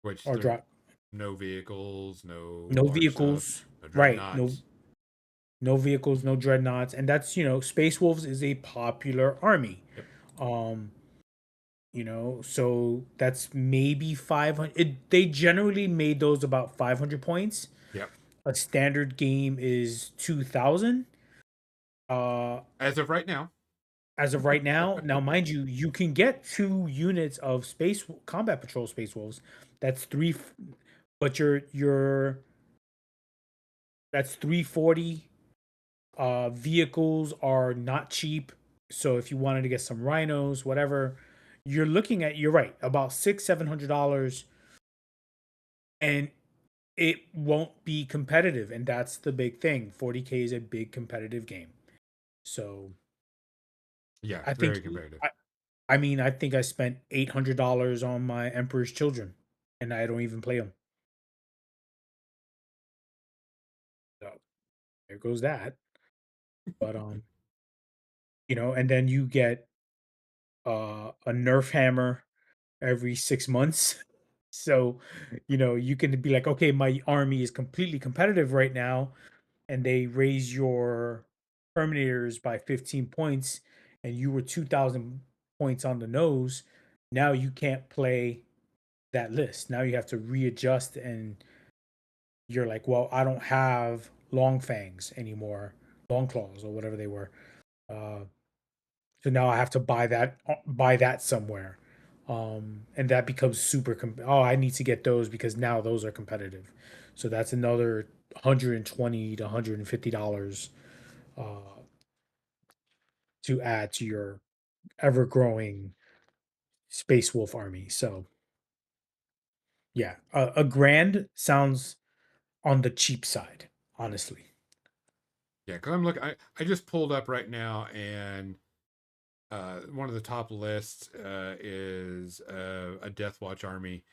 Which or there drop. no vehicles, no No large stuff, vehicles. no Right. No dreadnoughts. no vehicles, no dreadnoughts. And that's, Space Wolves is a popular army. Yep. Um, so that's maybe 500. They generally made those about 500 points. Yep. A standard game is 2,000. Uh, As of right now. as of right now, now mind you, you can get 2 units of combat patrol space wolves. That's but your that's 340. Vehicles are not cheap, so if you wanted to get some rhinos, whatever, you're right, about $700, and it won't be competitive, and that's the big thing. 40K is a big competitive game, so Yeah, I think very competitive. I mean, I think I spent $800 on my Emperor's Children, and I don't even play them. So there goes that. But and then you get a Nerf hammer every 6 months. So, you can be like, okay, my army is completely competitive right now, and they raise your Terminators by 15 points, and you were 2,000 points on the nose. Now you can't play that list. Now you have to readjust, and you're like, well, I don't have long fangs anymore, long claws or whatever they were. Uh, so now I have to buy that somewhere. And that becomes oh, I need to get those because now those are competitive. So that's another 120 to $150 uh, to add to your ever growing Space Wolf army. So yeah, a grand sounds on the cheap side, honestly. Yeah, because I'm looking. I just pulled up right now, and one of the top lists is a Death Watch army,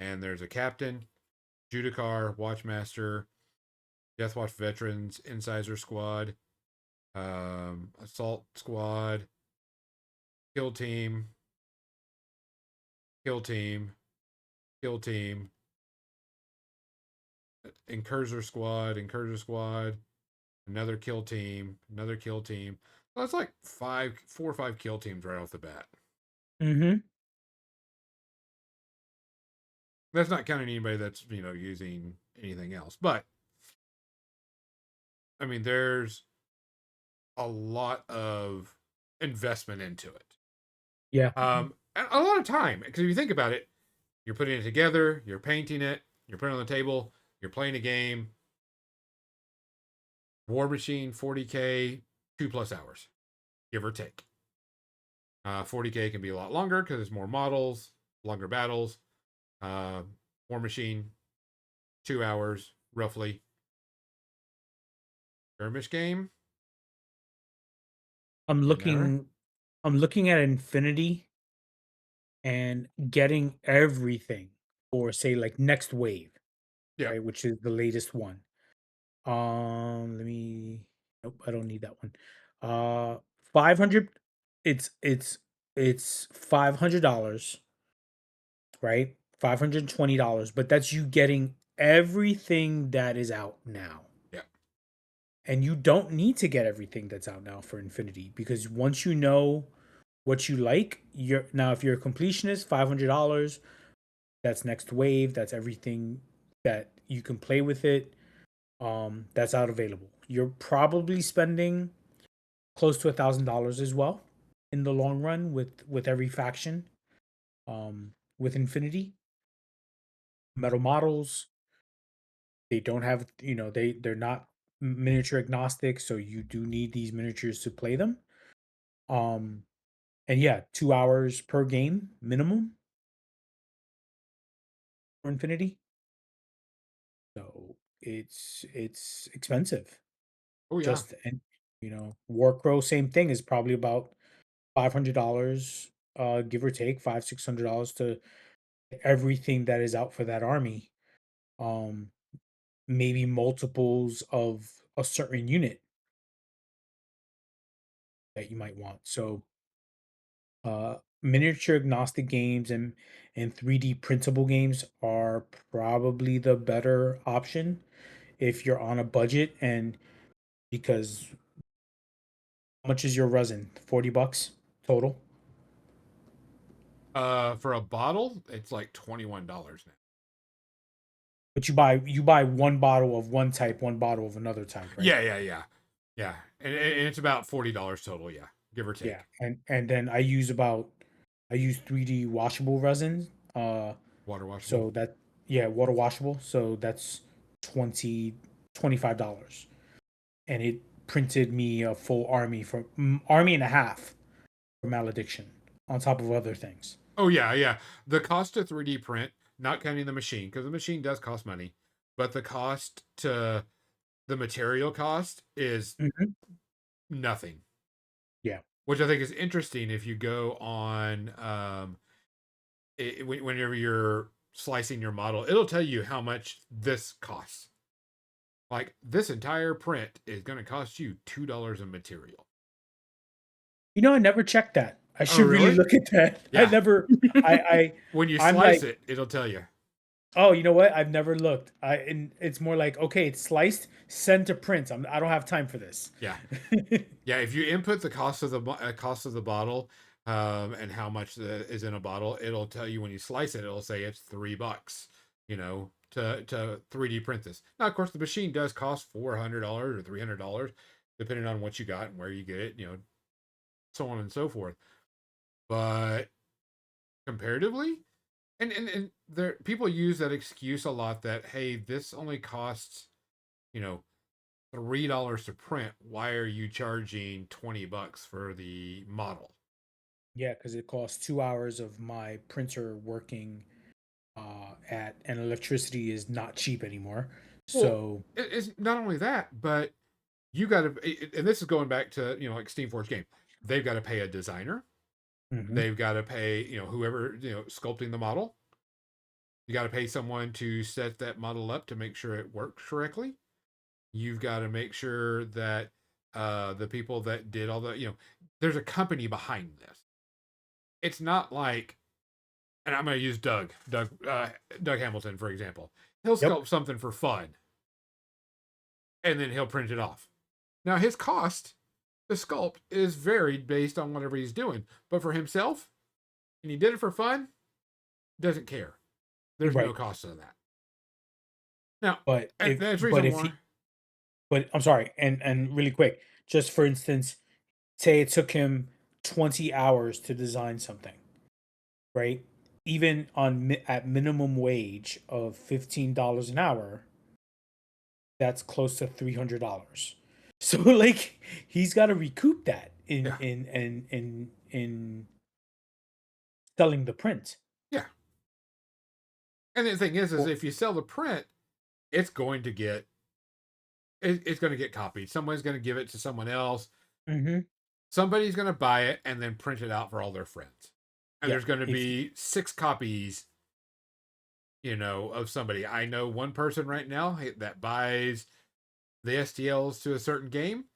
and there's a captain, Judicar, Watchmaster, Death Watch veterans, Incisor squad, assault squad, kill team, kill team, kill team, Incurser squad, another kill team. So that's like 4 or 5 kill teams right off the bat. Mm-hmm. That's not counting anybody that's using anything else. But I mean, there's a lot of investment into it. Yeah. And a lot of time because if you think about it, you're putting it together, you're painting it, you're putting it on the table, you're playing a game. War Machine 40K 2+ hours, give or take. 40K can be a lot longer because there's more models, longer battles. Uh, War Machine 2 hours roughly. Skirmish game I'm an hour. looking I'm looking at Infinity and getting everything for, say, like, Next Wave, Yeah, right, which is the latest one. Let me nope, I don't need that one. 500. It's $500, right? $520, but that's you getting everything that is out now. yeah, And you don't need to get everything that's out now for Infinity, because once you know what you like, if you're a completionist, $500, that's Next Wave, that's everything that you can play with it. That's out available. You're probably spending close to $1,000 as well in the long run with every faction. With Infinity metal models, they don't have, they're not miniature agnostic, so you do need these miniatures to play them. Um, and yeah, 2 hours per game minimum for Infinity. So it's expensive. oh yeah, Just and Warcrow, same thing, is probably about $500 give or take $500-600 to everything that is out for that army. Um, maybe multiples of a certain unit that you might want. So miniature agnostic games and 3D printable games are probably the better option if you're on a budget. And because how much is your resin? $40 total. For a bottle, it's like $21 now. But you buy one bottle of one type, one bottle of another type, right? Yeah. And it's about $40 total. Yeah, give or take. Yeah. And then I use 3D washable resin. Water washable. So that, yeah, water washable. So that's 20 $25. And it printed me a full army for army and a half for malediction on top of other things. Oh yeah. The cost to 3D print, not counting the machine, because the machine does cost money, but the cost to the material cost is Mhm. nothing. Yeah. Which I think is interesting if you go on whenever you're slicing your model, it'll tell you how much this costs. Like this entire print is going to cost you $2 in material. I never checked that. I Oh, should really really? look at that. I Yeah. never I When you I'm slice like, it, it'll tell you. oh, you know what? I've never looked. And it's more like, okay, it's sliced, send to print. I don't have time for this. Yeah. Yeah, if you input the cost of the cost of the bottle, and how much is in a bottle, it'll tell you when you slice it. It'll say it's $3, to 3D print this. Now, of course, the machine does cost $400 or $300, depending on what you got and where you get it. So on and so forth. But comparatively, and there people use that excuse a lot that, hey, this only costs, you know $3 to print. Why are you charging $20 for the model? Yeah, because it costs 2 hours of my printer working at and electricity is not cheap anymore. Well, So it's not only that, but you got to, and this is going back to like Steamforge game. They've got to pay a designer. mhm. They've got to pay whoever sculpting the model. You got to pay someone to set that model up to make sure it works correctly. You've got to make sure that the people that did all the there's a company behind this. It's not like, and I'm going to use Doug Hamilton for example. He'll Yep. sculpt something for fun, and then he'll print it off. Now his cost to sculpt is varied based on whatever he's doing, but for himself, and he did it for fun, doesn't care. There's no Right. cost to that. Now, But and if that's the but reason if why. he but I'm sorry, and really quick, just for instance, say it took him 20 hours to design something, right? Even at minimum wage of $15 an hour, that's close to $300. So like he's got to recoup that in Yeah, in selling the print. yeah. And the thing is Well, if you sell the print, it's going to get it's going to get copied. Someone's going to give it to someone else. hmm Somebody's going to buy it and then print it out for all their friends. And yeah, there's going to if be 6 copies, of somebody. I know one person right now that buys the STLs to a certain game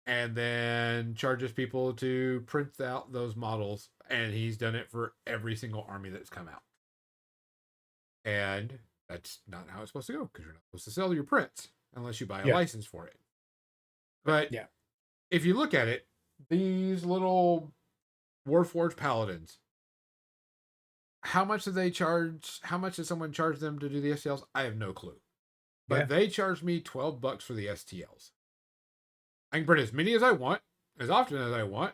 and then charges people to print out those models. And he's done it for every single army that's come out. And that's not how it's supposed to go because you're not supposed to sell your prints unless you buy a yeah, license for it. But yeah, if you look at it, these little Warforged Paladins, how much do they charge? How much does someone charge them to do the STLs? I have no clue. But yeah, they charge me $12 for the STLs. I can print as many as I want, as often as I want,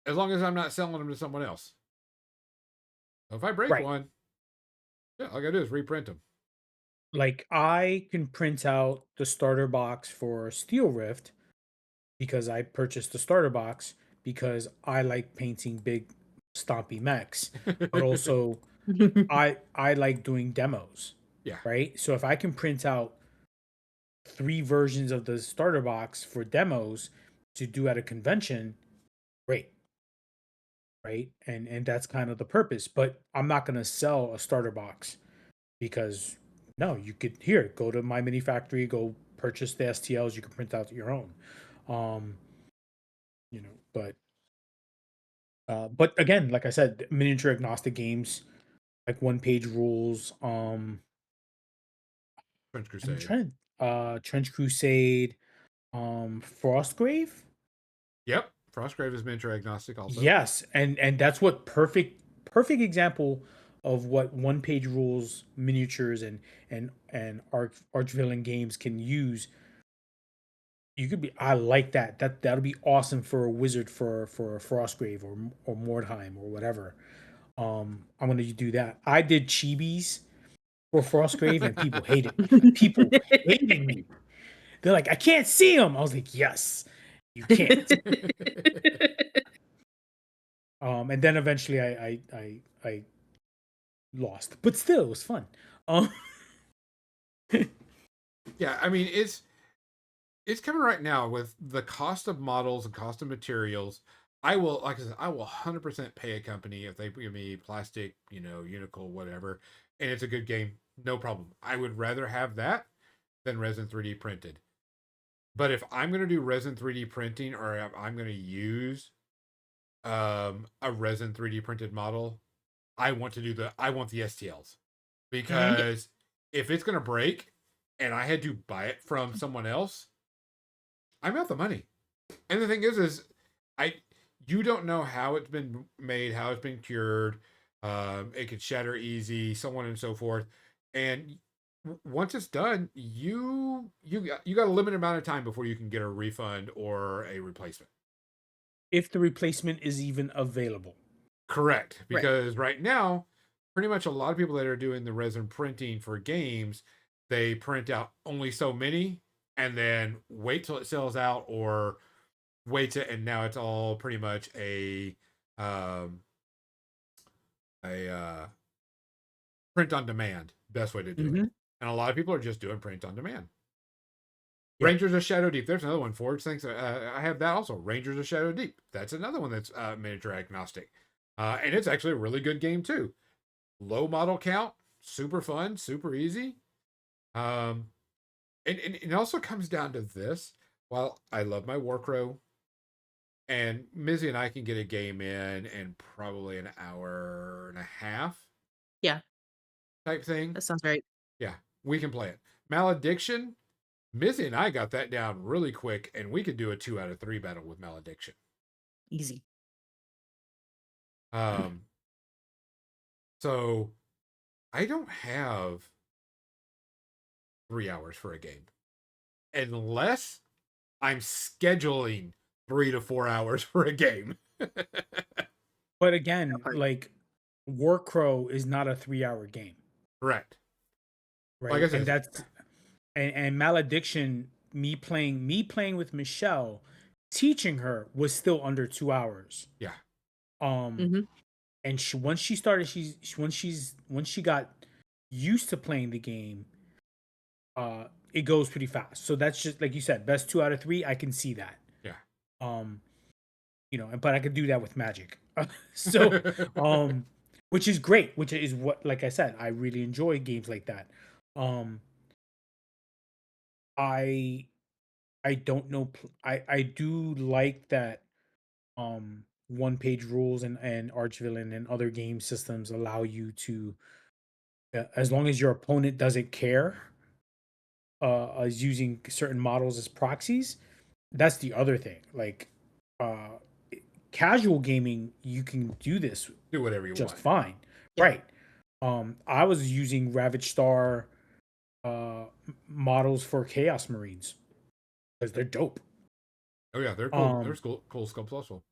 as long as I'm not selling them to someone else. So if I break right. one, yeah, all I gotta do is reprint them. Like I can print out the starter box for Steel Rift because I purchased the starter box because I like painting big stompy mechs, but also I like doing demos, Yeah. right? So if I can print out 3 versions of the starter box for demos to do at a convention, great. right? And that's kind of the purpose. But I'm not gonna sell a starter box because no, you could here go to my mini factory, go purchase the STLs. You can print out your own, um, But but again, like I said, miniature agnostic games like one page rules. French I'm Crusade. trying Trench Crusade, Frostgrave. Yep. Frostgrave is miniature agnostic also. Yes, and that's what perfect example of what one page rules miniatures and arch villain games can use. You could be I like that. That'll be awesome for a wizard for a Frostgrave or Mordheim or whatever. I'm gonna do that. I did chibis for Frostgrave and people hated me. People hated me. They're like, I can't see them. I was like, yes, you can't. And then eventually I lost, but still it was fun. Um, Yeah, I mean it's coming right now with the cost of models and cost of materials. I will, like I said, I will 100% pay a company if they give me plastic, Unical, whatever, and it's a good game, no problem. I would rather have that than resin 3D printed. But if I'm going to do resin 3D printing, or if I'm going to use a resin 3D printed model, I want the STLs, mhm. because if it's going to break and I had to buy it from someone else, I'm out the money. And the thing is I you don't know how it's been made, how it's been cured. It could shatter easy, so on and so forth. And once it's done, you got a limited amount of time before you can get a refund or a replacement. If the replacement is even available. Correct, Right. because right now, pretty much a lot of people that are doing the resin printing for games, they print out only so many and then wait till it sells out, or wait to, and now it's all pretty much um a print on demand. Best way to do it. Hmm. And a lot of people are just doing print on demand. Yeah. Rangers of Shadow Deep. There's another one. Forge thinks I have that also. Rangers of Shadow Deep. That's another one that's miniature agnostic, and it's actually a really good game too. Low model count, super fun, super easy. Um, and it also comes down to this. While I love my Warcrow, and Mizzy and I can get a game in probably an hour and a half Yeah, type thing. that sounds right. Yeah, we can play it. Malediction, Mizzy and I got that down really quick, and we could do a 2 out of 3 battle with Malediction. Easy. Um, so I don't have 3 hours for a game unless I'm scheduling 3 to 4 hours for a game. But That again, part. like Warcrow is not a 3 hour game, Correct. Like right? I And said, that's and Malediction, me playing with Michelle, teaching her was still under 2 hours. yeah, Um Hmm. and once she started once she got used to playing the game, it goes pretty fast. So that's just like you said, best 2 out of 3. I can see that. yeah. Um, but I could do that with magic. So, um, which is great. Which is what, like I said, I really enjoy games like that. Um, I I don't know. I do like that. One page rules and Archvillain and other game systems allow you to, as long as your opponent doesn't care, is using certain models as proxies. That's the other thing. Like, uh, casual gaming, you can do this Do whatever you just want. fine, Yeah. right? I was using Ravage Star models for Chaos Marines because they're dope. Oh yeah, they're cool. They're Um, cool sculpts also.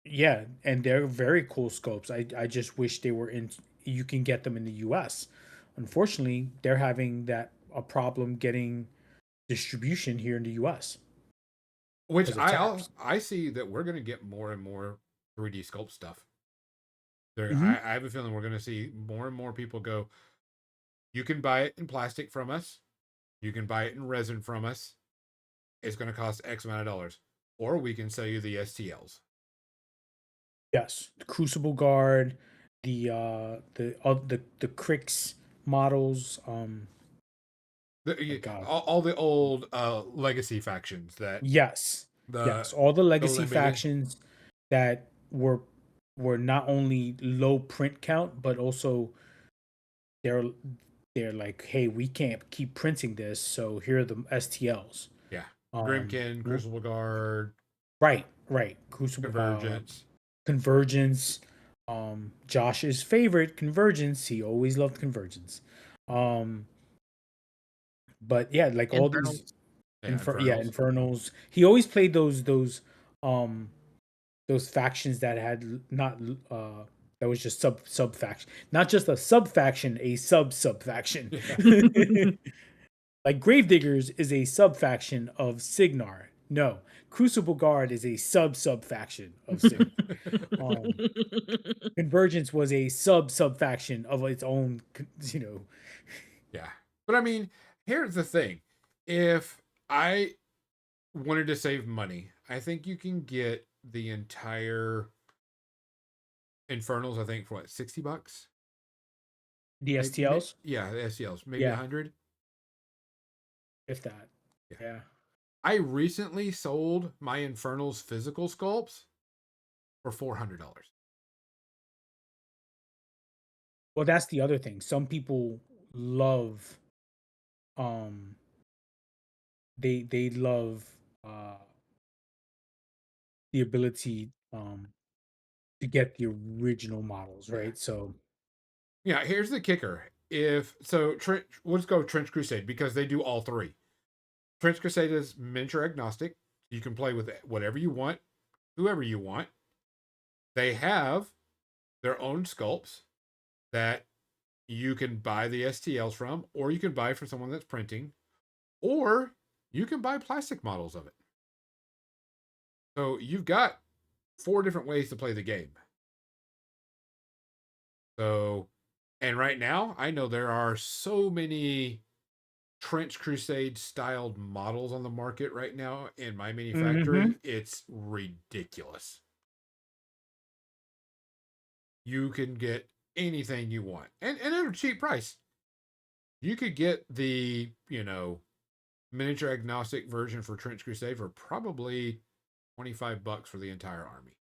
yeah, and they're very cool scopes. I just wish they were in. You can get them in the U.S. Unfortunately, they're having that a problem getting distribution here in the U.S. Which because of tariffs. I see that we're gonna get more and more 3D sculpt stuff. There, Hmm. I have a feeling we're gonna see more and more people go. You can buy it in plastic from us. You can buy it in resin from us. It's gonna cost X amount of dollars, or we can sell you the STLs. Yes, the Crucible Guard, the Crix models. My God, All the old legacy factions that yes, the yes, all the the legacy limited. factions that were not only low print count, but also they're they're like, hey, we can't keep printing this, so here are the STLs. Yeah, Um, Grimkin, w- Crucible Guard, right, Crucible, Convergence. Convergence, Josh's favorite Convergence. He always loved Convergence. Um, but yeah, like all these Infernals. Yeah, Infernals. Infernals. He always played um those factions that had not that was just sub faction, not just a sub faction, a sub faction. Yeah. Like Gravediggers is a sub faction of Signar. No, Crucible Guard is a sub faction of Signar. Um, Convergence was a sub faction of its own, you know. Yeah. But I mean, here's the thing. If I wanted to save money, I think you can get the entire Infernals, I think, for what, $60? The STLs. Yeah, the SCLs, maybe Yeah, 100. if that. Yeah. Yeah. I recently sold my Infernals physical sculpts for $400. Well, that's the other thing. Some people love um they love uh the ability to get the original models, Yeah. right? So Yeah, here's the kicker. If so, let's go Trench Crusade because they do all three. Trench Crusade is miniature agnostic. You can play with whatever you want, whoever you want. They have their own sculpts that you can buy the STLs from, or you can buy from someone that's printing, or you can buy plastic models of it. So you've got 4 different ways to play the game. So, and right now, I know there are so many Trench Crusade styled models on the market right now in my mini hmm factory. It's ridiculous. You can get anything you want, and at a cheap price. You could get the, miniature agnostic version for Trench Crusade for probably $25 for the entire army.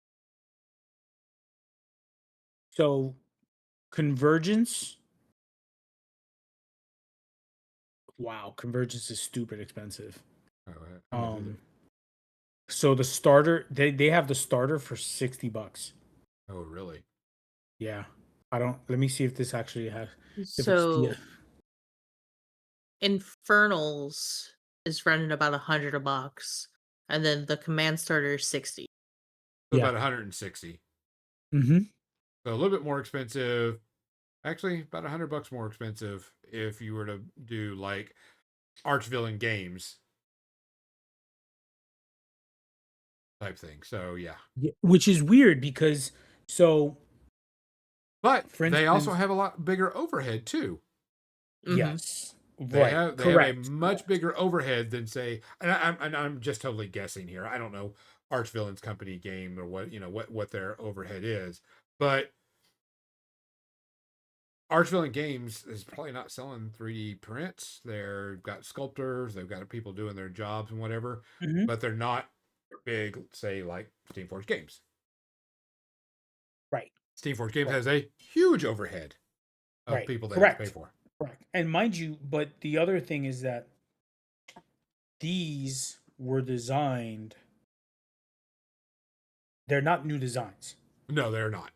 so Convergence, wow, Convergence is stupid expensive. Oh, how much is it? So the starter, they have the starter for $60. Oh, really? Yeah. I don't let me see if this actually has if it's the So Infernals is running about 100 a box, and then the command starter is 60. So yeah. about 160. hmm So a little bit more expensive. Actually, about $100 more expensive if you were to do like Archvillain Games type thing. So yeah. Yeah, which is weird because so But for they also instance, have a lot bigger overhead too. Mhm. yes, They right, have a correct. much bigger overhead than say, and I'm just totally guessing here. I don't know Archvillain's company game or what their overhead is, but Archvillain Games is probably not selling 3D prints. They've got sculptors, they've got people doing their jobs and whatever, hmm but they're not big, say like Steamforge Games. Right, Steamforge Games right, has a huge overhead of right, people they have to pay correct, for. correct. And mind you, but the other thing is that these were designed, they're not new designs. No, they're not.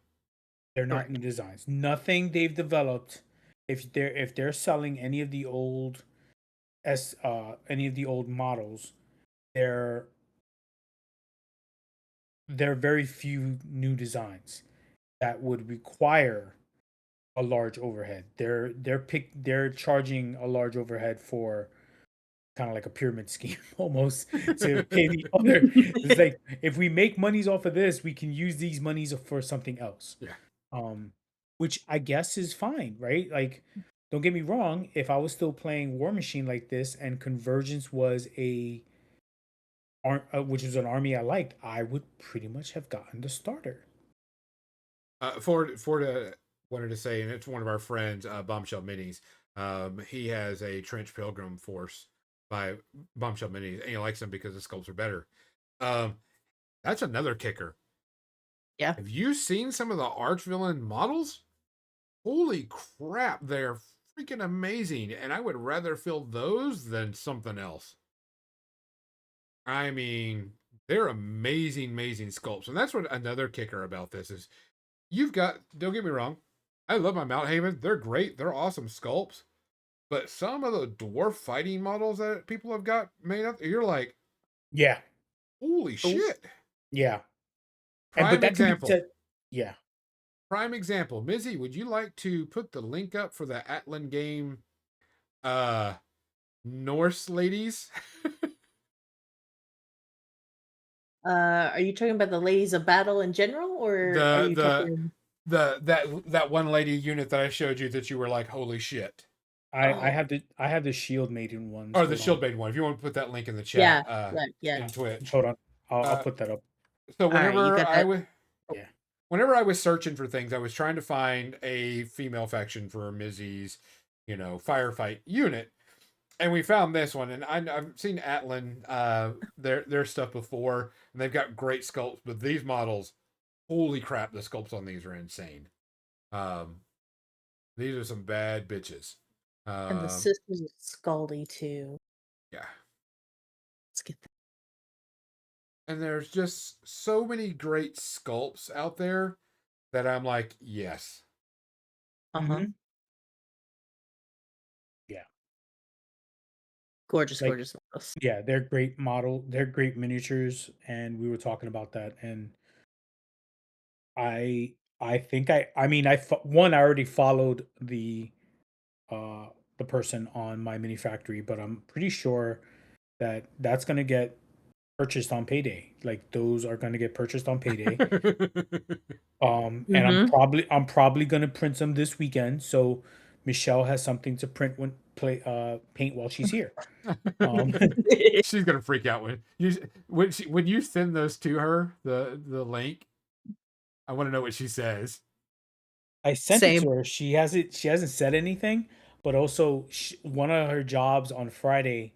They're not Correct. new designs. Nothing they've developed, if they're selling any of the old models, they're there are very few new designs that would require a large overhead. They're charging a large overhead for kind of like a pyramid scheme almost to pay the other. It's like if we make monies off of this, we can use these monies for something else. Yeah. Um, which I guess is fine, right? Like, don't get me wrong. If I was still playing War Machine like this and Convergence was which was an army I liked, I would pretty much have gotten the starter. Ford wanted to say, and it's one of our friends, Bombshell Minis. He has a Trench Pilgrim Force by Bombshell Minis, and he likes them because the sculpts are better. Um, that's another kicker. Yeah. Have you seen some of the arch villain models? Holy crap, they're freaking amazing, and I would rather fill those than something else. I mean, they're amazing, amazing sculpts, and that's what another kicker about this is. You've got, don't get me wrong, I love my Mount Haven. They're great. They're awesome sculpts. But some of the dwarf fighting models that people have got made up, you're like, Yeah, holy Oh, shit. yeah, and but Prime that can be example. said. Yeah, Prime example. Mizzy, would you like to put the link up for the Atlan game Norse ladies? are you talking about the ladies of battle in general, or are the you the talking? that one lady unit that I showed you that you were like, holy shit. I Oh, have the shield maiden ones. Or the Hold on, Shield Maiden one. If you want to put that link in the yeah, chat, yeah. in Twitch. hold on. I'll Uh, put that up. so All right, you got that. Yeah. whenever I was searching for things, I was trying to find a female faction for Mizzy's, firefight unit, and we found this one. And I've seen Atlan, their stuff before, and they've got great sculpts. But these models, holy crap, the sculpts on these are insane. Um, these are some bad bitches. And the Um, sisters of Scaldy too. yeah, Let's get that. and there's just so many great sculpts out there that I'm like, yes. Uh-huh. Hmm. Yeah. Gorgeous, Like, gorgeous models. yeah, they're great model. They're great miniatures, and we were talking about that. And I think I mean I already followed uh the person on my mini factory, but I'm pretty sure that that's gonna get purchased on payday. Like those are gonna get purchased on payday. And Mm-hmm. I'm probably gonna print some this weekend, so Michelle has something to print when paint while she's here. Um, She's gonna freak out when you send those to her, the link. I want to know what she says. I sent it to Same. her. She hasn't said anything, but also one of her jobs on Friday,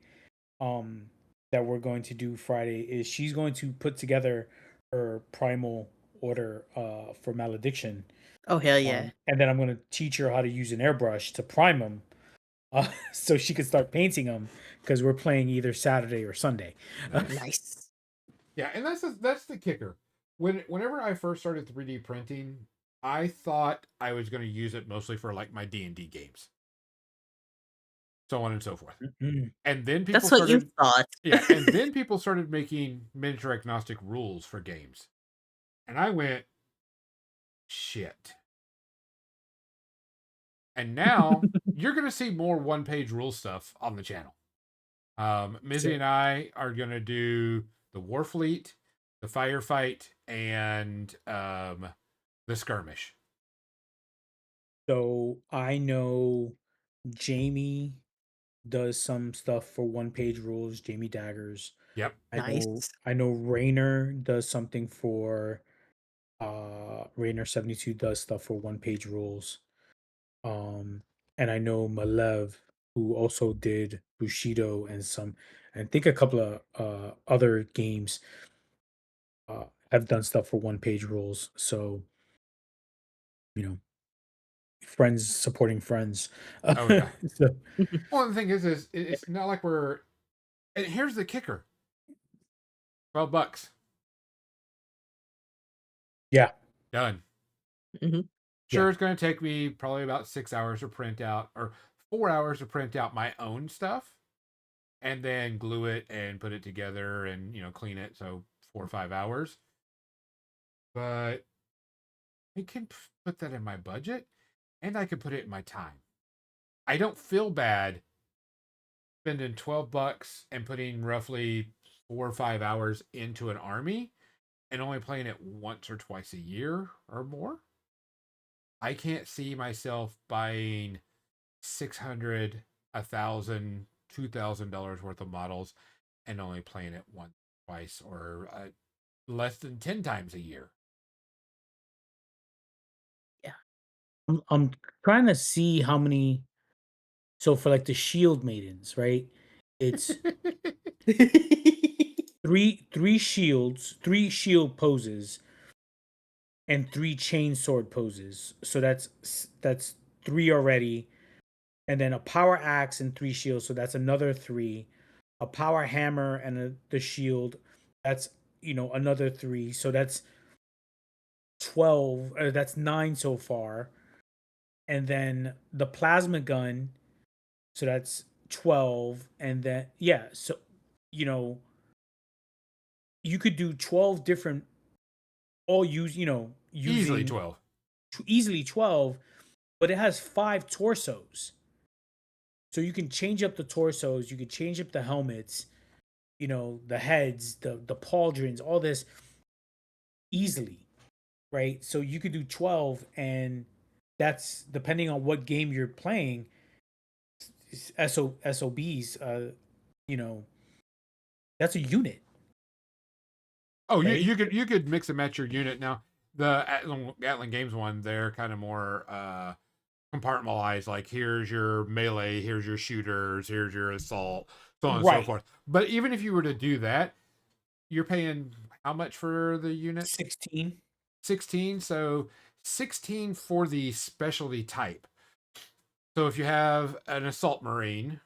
that we're going to do Friday is she's going to put together her primal order for malediction. Oh hell yeah. And then I'm going to teach her how to use an airbrush to prime them, so she can start painting them because we're playing either Saturday or Sunday. Nice. Nice. Yeah, and that's the kicker. Whenever I first started 3D printing, I thought I was going to use it mostly for like my D&D games, so on and so forth. Mhm. And then people That's what you started, thought. yeah, and then people started making miniature agnostic rules for games, and I went, shit. And now you're going to see more one-page rule stuff on the channel. Mizzy So, and I are going to do the Warfleet, the Firefight, and the Skirmish. so I know Jamie does some stuff for one page rules, Jamie Daggers. Yep. Nice. I know Rainer does something for Rainer 72 does stuff for one page rules. Um and I know Malev, who also did Bushido and I think a couple of other games have done stuff for one page rules. So, you know, friends supporting friends. Oh yeah. So, Well, the thing is it's not like we're. And here's the kicker: $12, yeah. done. Hmm. Yeah. Sure, it's going to take me probably about 6 hours to print out, or 4 hours to print out my own stuff, and then glue it and put it together and clean it. So 4 or 5 hours. But I can put that in my budget, and I can put it in my time. I don't feel bad spending $12 and putting roughly 4 or 5 hours into an army and only playing it once or twice a year or more. I can't see myself buying 600, 1,000, $2,000 worth of models and only playing it once, twice, or less than 10 times a year. I'm trying to see how many. So for like the shield maidens, right? It's three shield poses, and three chain sword poses. So that's three already, and then a power axe and three shields. So that's another three. A power hammer and the shield. That's another three. So that's 12. That's nine so far. And then the plasma gun. So that's 12. And then yeah. So you know you could do 12 different. All Easily using 12. easily 12, but it has five torsos. So you can change up the torsos, you can change up the helmets, the heads, the pauldrons, all this easily, right? So you could do 12, and that's depending on what game you're playing. SOBs, you know, that's a unit, Oh, right? you could mix and match your unit. Now the Atlan Games one, they're kind of more compartmentalized. Like here's your melee, here's your shooters, here's your assault, so on and so Right. forth. But even if you were to do that, you're paying how much for the unit? 16. 16. So 16 for the specialty type. So if you have an assault marine,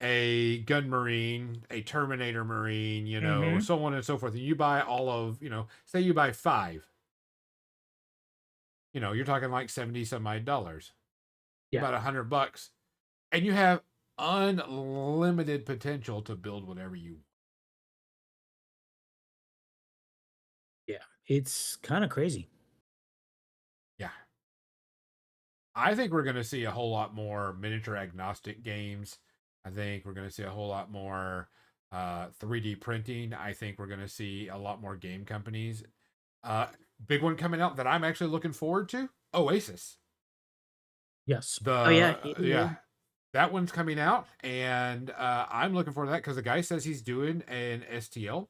a gun marine, a Terminator marine, Mm-hmm. so on and so forth, and you buy all of, say you buy five, you're talking like 70 some odd dollars, Yeah. about $100, and you have unlimited potential to build whatever you want. Yeah. It's kind of crazy. Yeah. I think we're going to see a whole lot more miniature agnostic games. I think we're going to see a whole lot more 3D printing. I think we're going to see a lot more game companies. Uh, Big one coming out that I'm actually looking forward to: Oasis. Yes. Oh yeah, Yeah, that one's coming out, and I'm looking forward to that because the guy says he's doing an STL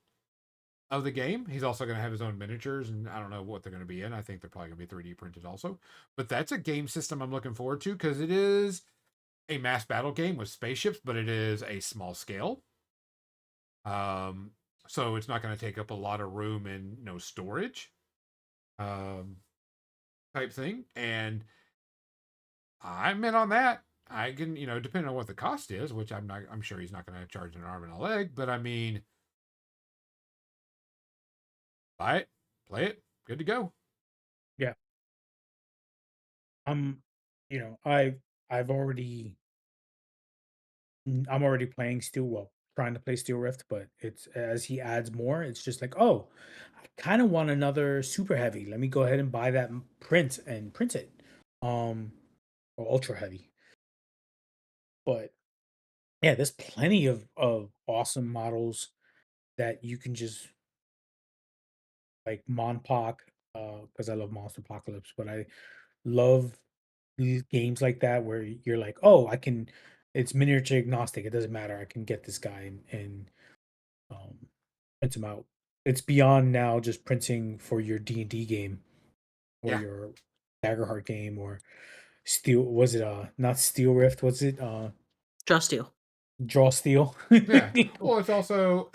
of the game. He's also going to have his own miniatures, and I don't know what they're going to be in. I think they're probably going to be 3D printed also. But that's a game system I'm looking forward to because it is a mass battle game with spaceships, but it is a small scale. Um, so it's not going to take up a lot of room and no storage, um, type thing. And I'm in on that. I can, depending on what the cost is, which I'm sure he's not going to charge an arm and a leg, but I mean, buy it, play it, good to go. Yeah. I'm, I've already, I'm already playing Steel. Well, trying to play Steel Rift, but it's as he adds more, it's just like, oh, I kind of want another super heavy. Let me go ahead and buy that print it, um, or ultra heavy. But yeah, there's plenty of awesome models that you can just like Monpoc, because I love Monster Apocalypse, but I love these games like that where you're like, oh, I can. It's miniature agnostic. It doesn't matter. I can get this guy and um, print him out. It's beyond now just printing for your D&D game or Yeah, your Daggerheart game or Steel. Was it not Steel Rift? Was it Just Steel. Draw Steel? yeah. Well, it's also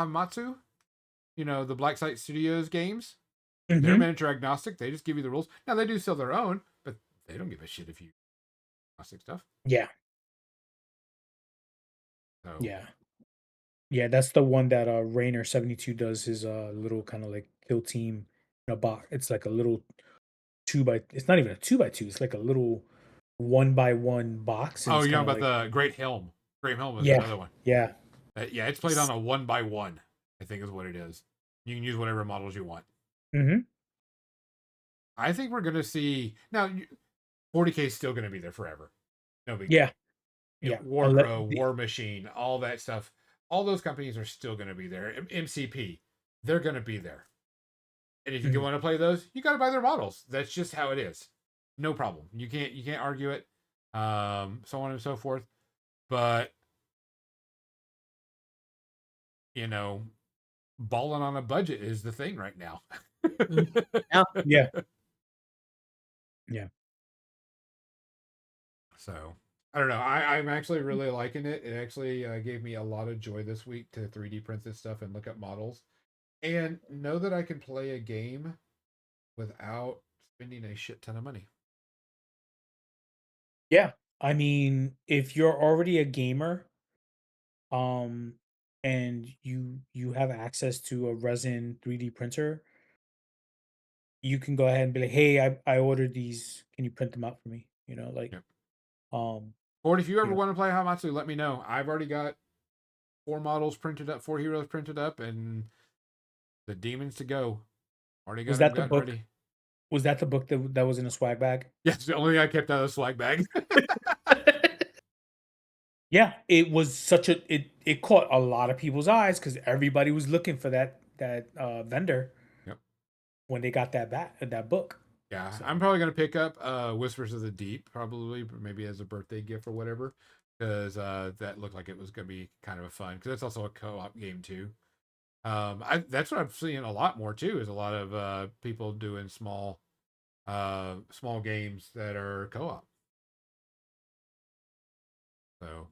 Hamatsu, the Black Site Studios games. They're Hmm. miniature agnostic. They just give you the rules. Now they do sell their own, but they don't give a shit if you agnostic stuff. Yeah, So yeah, yeah. That's the one that Rainer 72 does his little kind of like kill team in a box. It's like a little two by. It's not even a two by two. It's like a little one by one box, and oh, it's you know kind of about like the Great Helm. Great Helm is yeah, another one. yeah. Yeah, it's played on a 1x1, I think is what it is. You can use whatever models you want. Mm-hmm. I think we're going to see now. 40K is still going to be there forever. No big Yeah, deal. yeah. Warcrow, War Machine, all that stuff. All those companies are still going to be there. MCP, they're going to be there. And if you Mhm. want to play those, you got to buy their models. That's just how it is. No problem. You can't argue it. So on and so forth. But you know, balling on a budget is the thing right now. Mm. Yeah. Yeah. Yeah. So I don't know. I'm actually really liking it. It actually gave me a lot of joy this week to 3D print this stuff and look at models and know that I can play a game without spending a shit ton of money. Yeah. I mean, if you're already a gamer, um, and you have access to a resin 3D printer, you can go ahead and be like, "Hey, I ordered these. Can you print them out for me?" Yep. Um, Or if you you ever know, want to play Hamatsu, let me know. I've already got 4 models printed up, 4 heroes printed up, and the demons to go. Already got was them that the gotten book? ready. Was that the book that was in a swag bag? Yes, the only thing I kept out of the swag bag. Yeah, it was such a it caught a lot of people's eyes because everybody was looking for that vendor Yep. when they got that book. Yeah, I'm So probably gonna pick up Whispers of the Deep, probably maybe as a birthday gift or whatever, because that looked like it was gonna be kind of a fun. Because it's also a co-op game too. That's what I'm seeing a lot more too. Is a lot of people doing small games that are co-op. So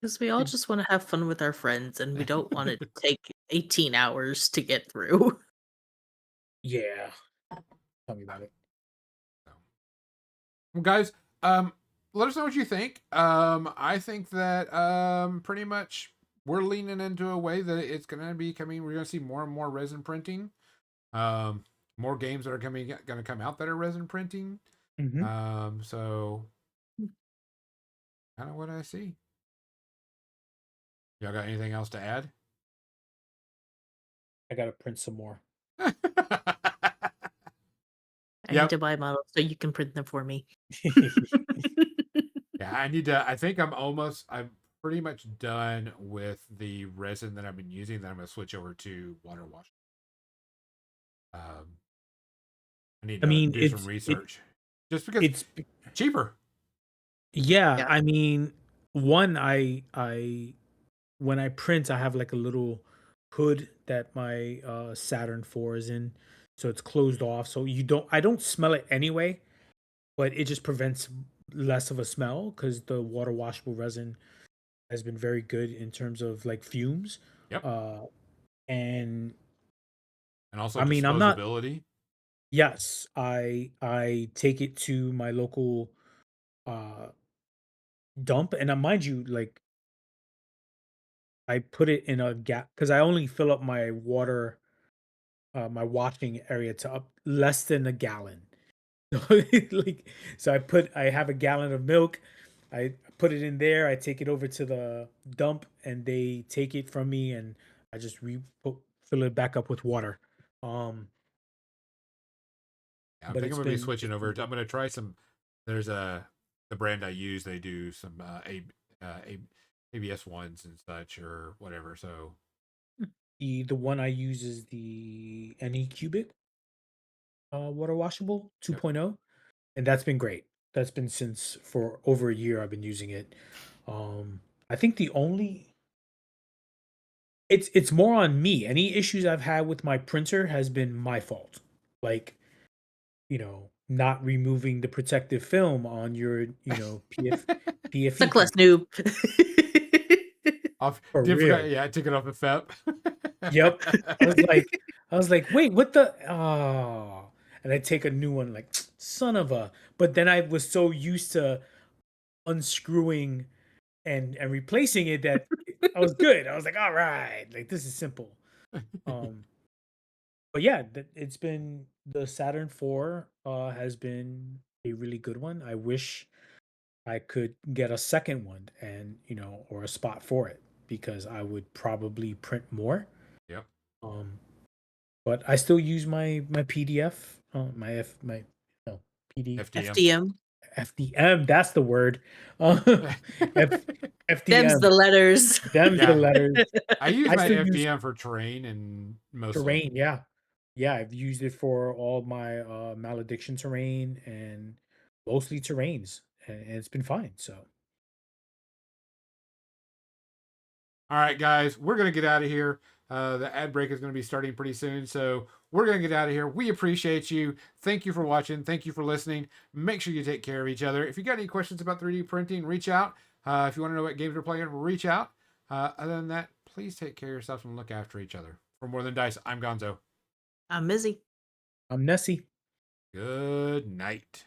Because we all just want to have fun with our friends and we don't want it to take 18 hours to get through. yeah, tell me about it. Well, guys, let us know what you think. I think that pretty much we're leaning into a way that it's going to be coming. We're going to see more and more resin printing. Um, more games that are going to come out that are resin printing. Hmm. So kind of what I see. Y'all got anything else to add? I gotta print some more. I need Yep. to buy models so you can print them for me. Yeah, I need to. I think I'm pretty much done with the resin that I've been using. Then I'm going to switch over to water wash. Um, I need I to mean, do some research just because it's cheaper. yeah. Yeah. I mean, one I when I print, I have like a little hood that my Saturn 4 is in, so it's closed off. So I don't smell it anyway, but it just prevents less of a smell because the water washable resin has been very good in terms of like fumes. Yep. Uh, and And also I mean, I'm not. disposability. Yes, I take it to my local uh dump, and mind you, like I put it in a gap because I only fill up my water, my washing area to up less than a gallon. So, like, so I have a gallon of milk. I put it in there. I take it over to the dump, and they take it from me, and I just fill it back up with water. Um, Yeah, I but think I'm gonna be switching it's over. been I'm good. gonna try some. There's the brand I use. They do some ABS ones and such or whatever. So The one I use is the Any Cubic water washable yep. 2.0, and that's been great. That's been since for over a year I've been using it. I think the only it's more on me. Any issues I've had with my printer has been my fault. Like, not removing the protective film on your, PFE Suck less printer. noob. Off For did forgot. real. Yeah, I took it off the FEP. Yep. I was like, "Wait, what the oh." And I take a new one like, "Son of a." But then I was so used to unscrewing and replacing it that I was good. I was like, "All right, like this is simple." Um, but yeah, it's been the Saturn 4 has been a really good one. I wish I could get a second one and, or a spot for it because I would probably print more. Yep. Um, but I still use my PDF, my no PD FDM. FDM. FDM. That's the word. F, Them's FDM. the letters. Them's the Yeah, letters. I use I my still use FDM for terrain and mostly. terrain. Yeah, yeah. I've used it for all my malediction terrain and mostly terrains, and it's been fine. So All right, guys, we're gonna get out of here. The ad break is going to be starting pretty soon, so we're going to get out of here. We appreciate you. Thank you for watching. Thank you for listening. Make sure you take care of each other. If you got any questions about 3D printing, reach out. If you want to know what games we're playing, reach out. Other than that, please take care of yourself and look after each other. For More Than Dice, I'm Gonzo. I'm Mizzy. I'm Nessie. Good night.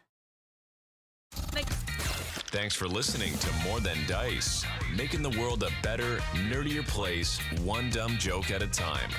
Thanks for listening to More Than Dice, making the world a better, nerdier place, one dumb joke at a time.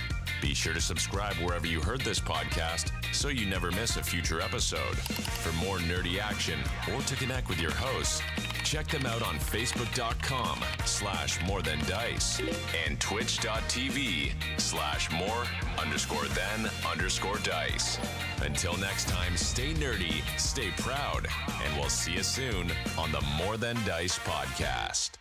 Be sure to subscribe wherever you heard this podcast so you never miss a future episode. For more nerdy action or to connect with your hosts, check them out on Facebook.com/morethandice and Twitch.tv/more_than_dice. Until next time, stay nerdy, stay proud, and we'll see you soon on the More Than Dice podcast.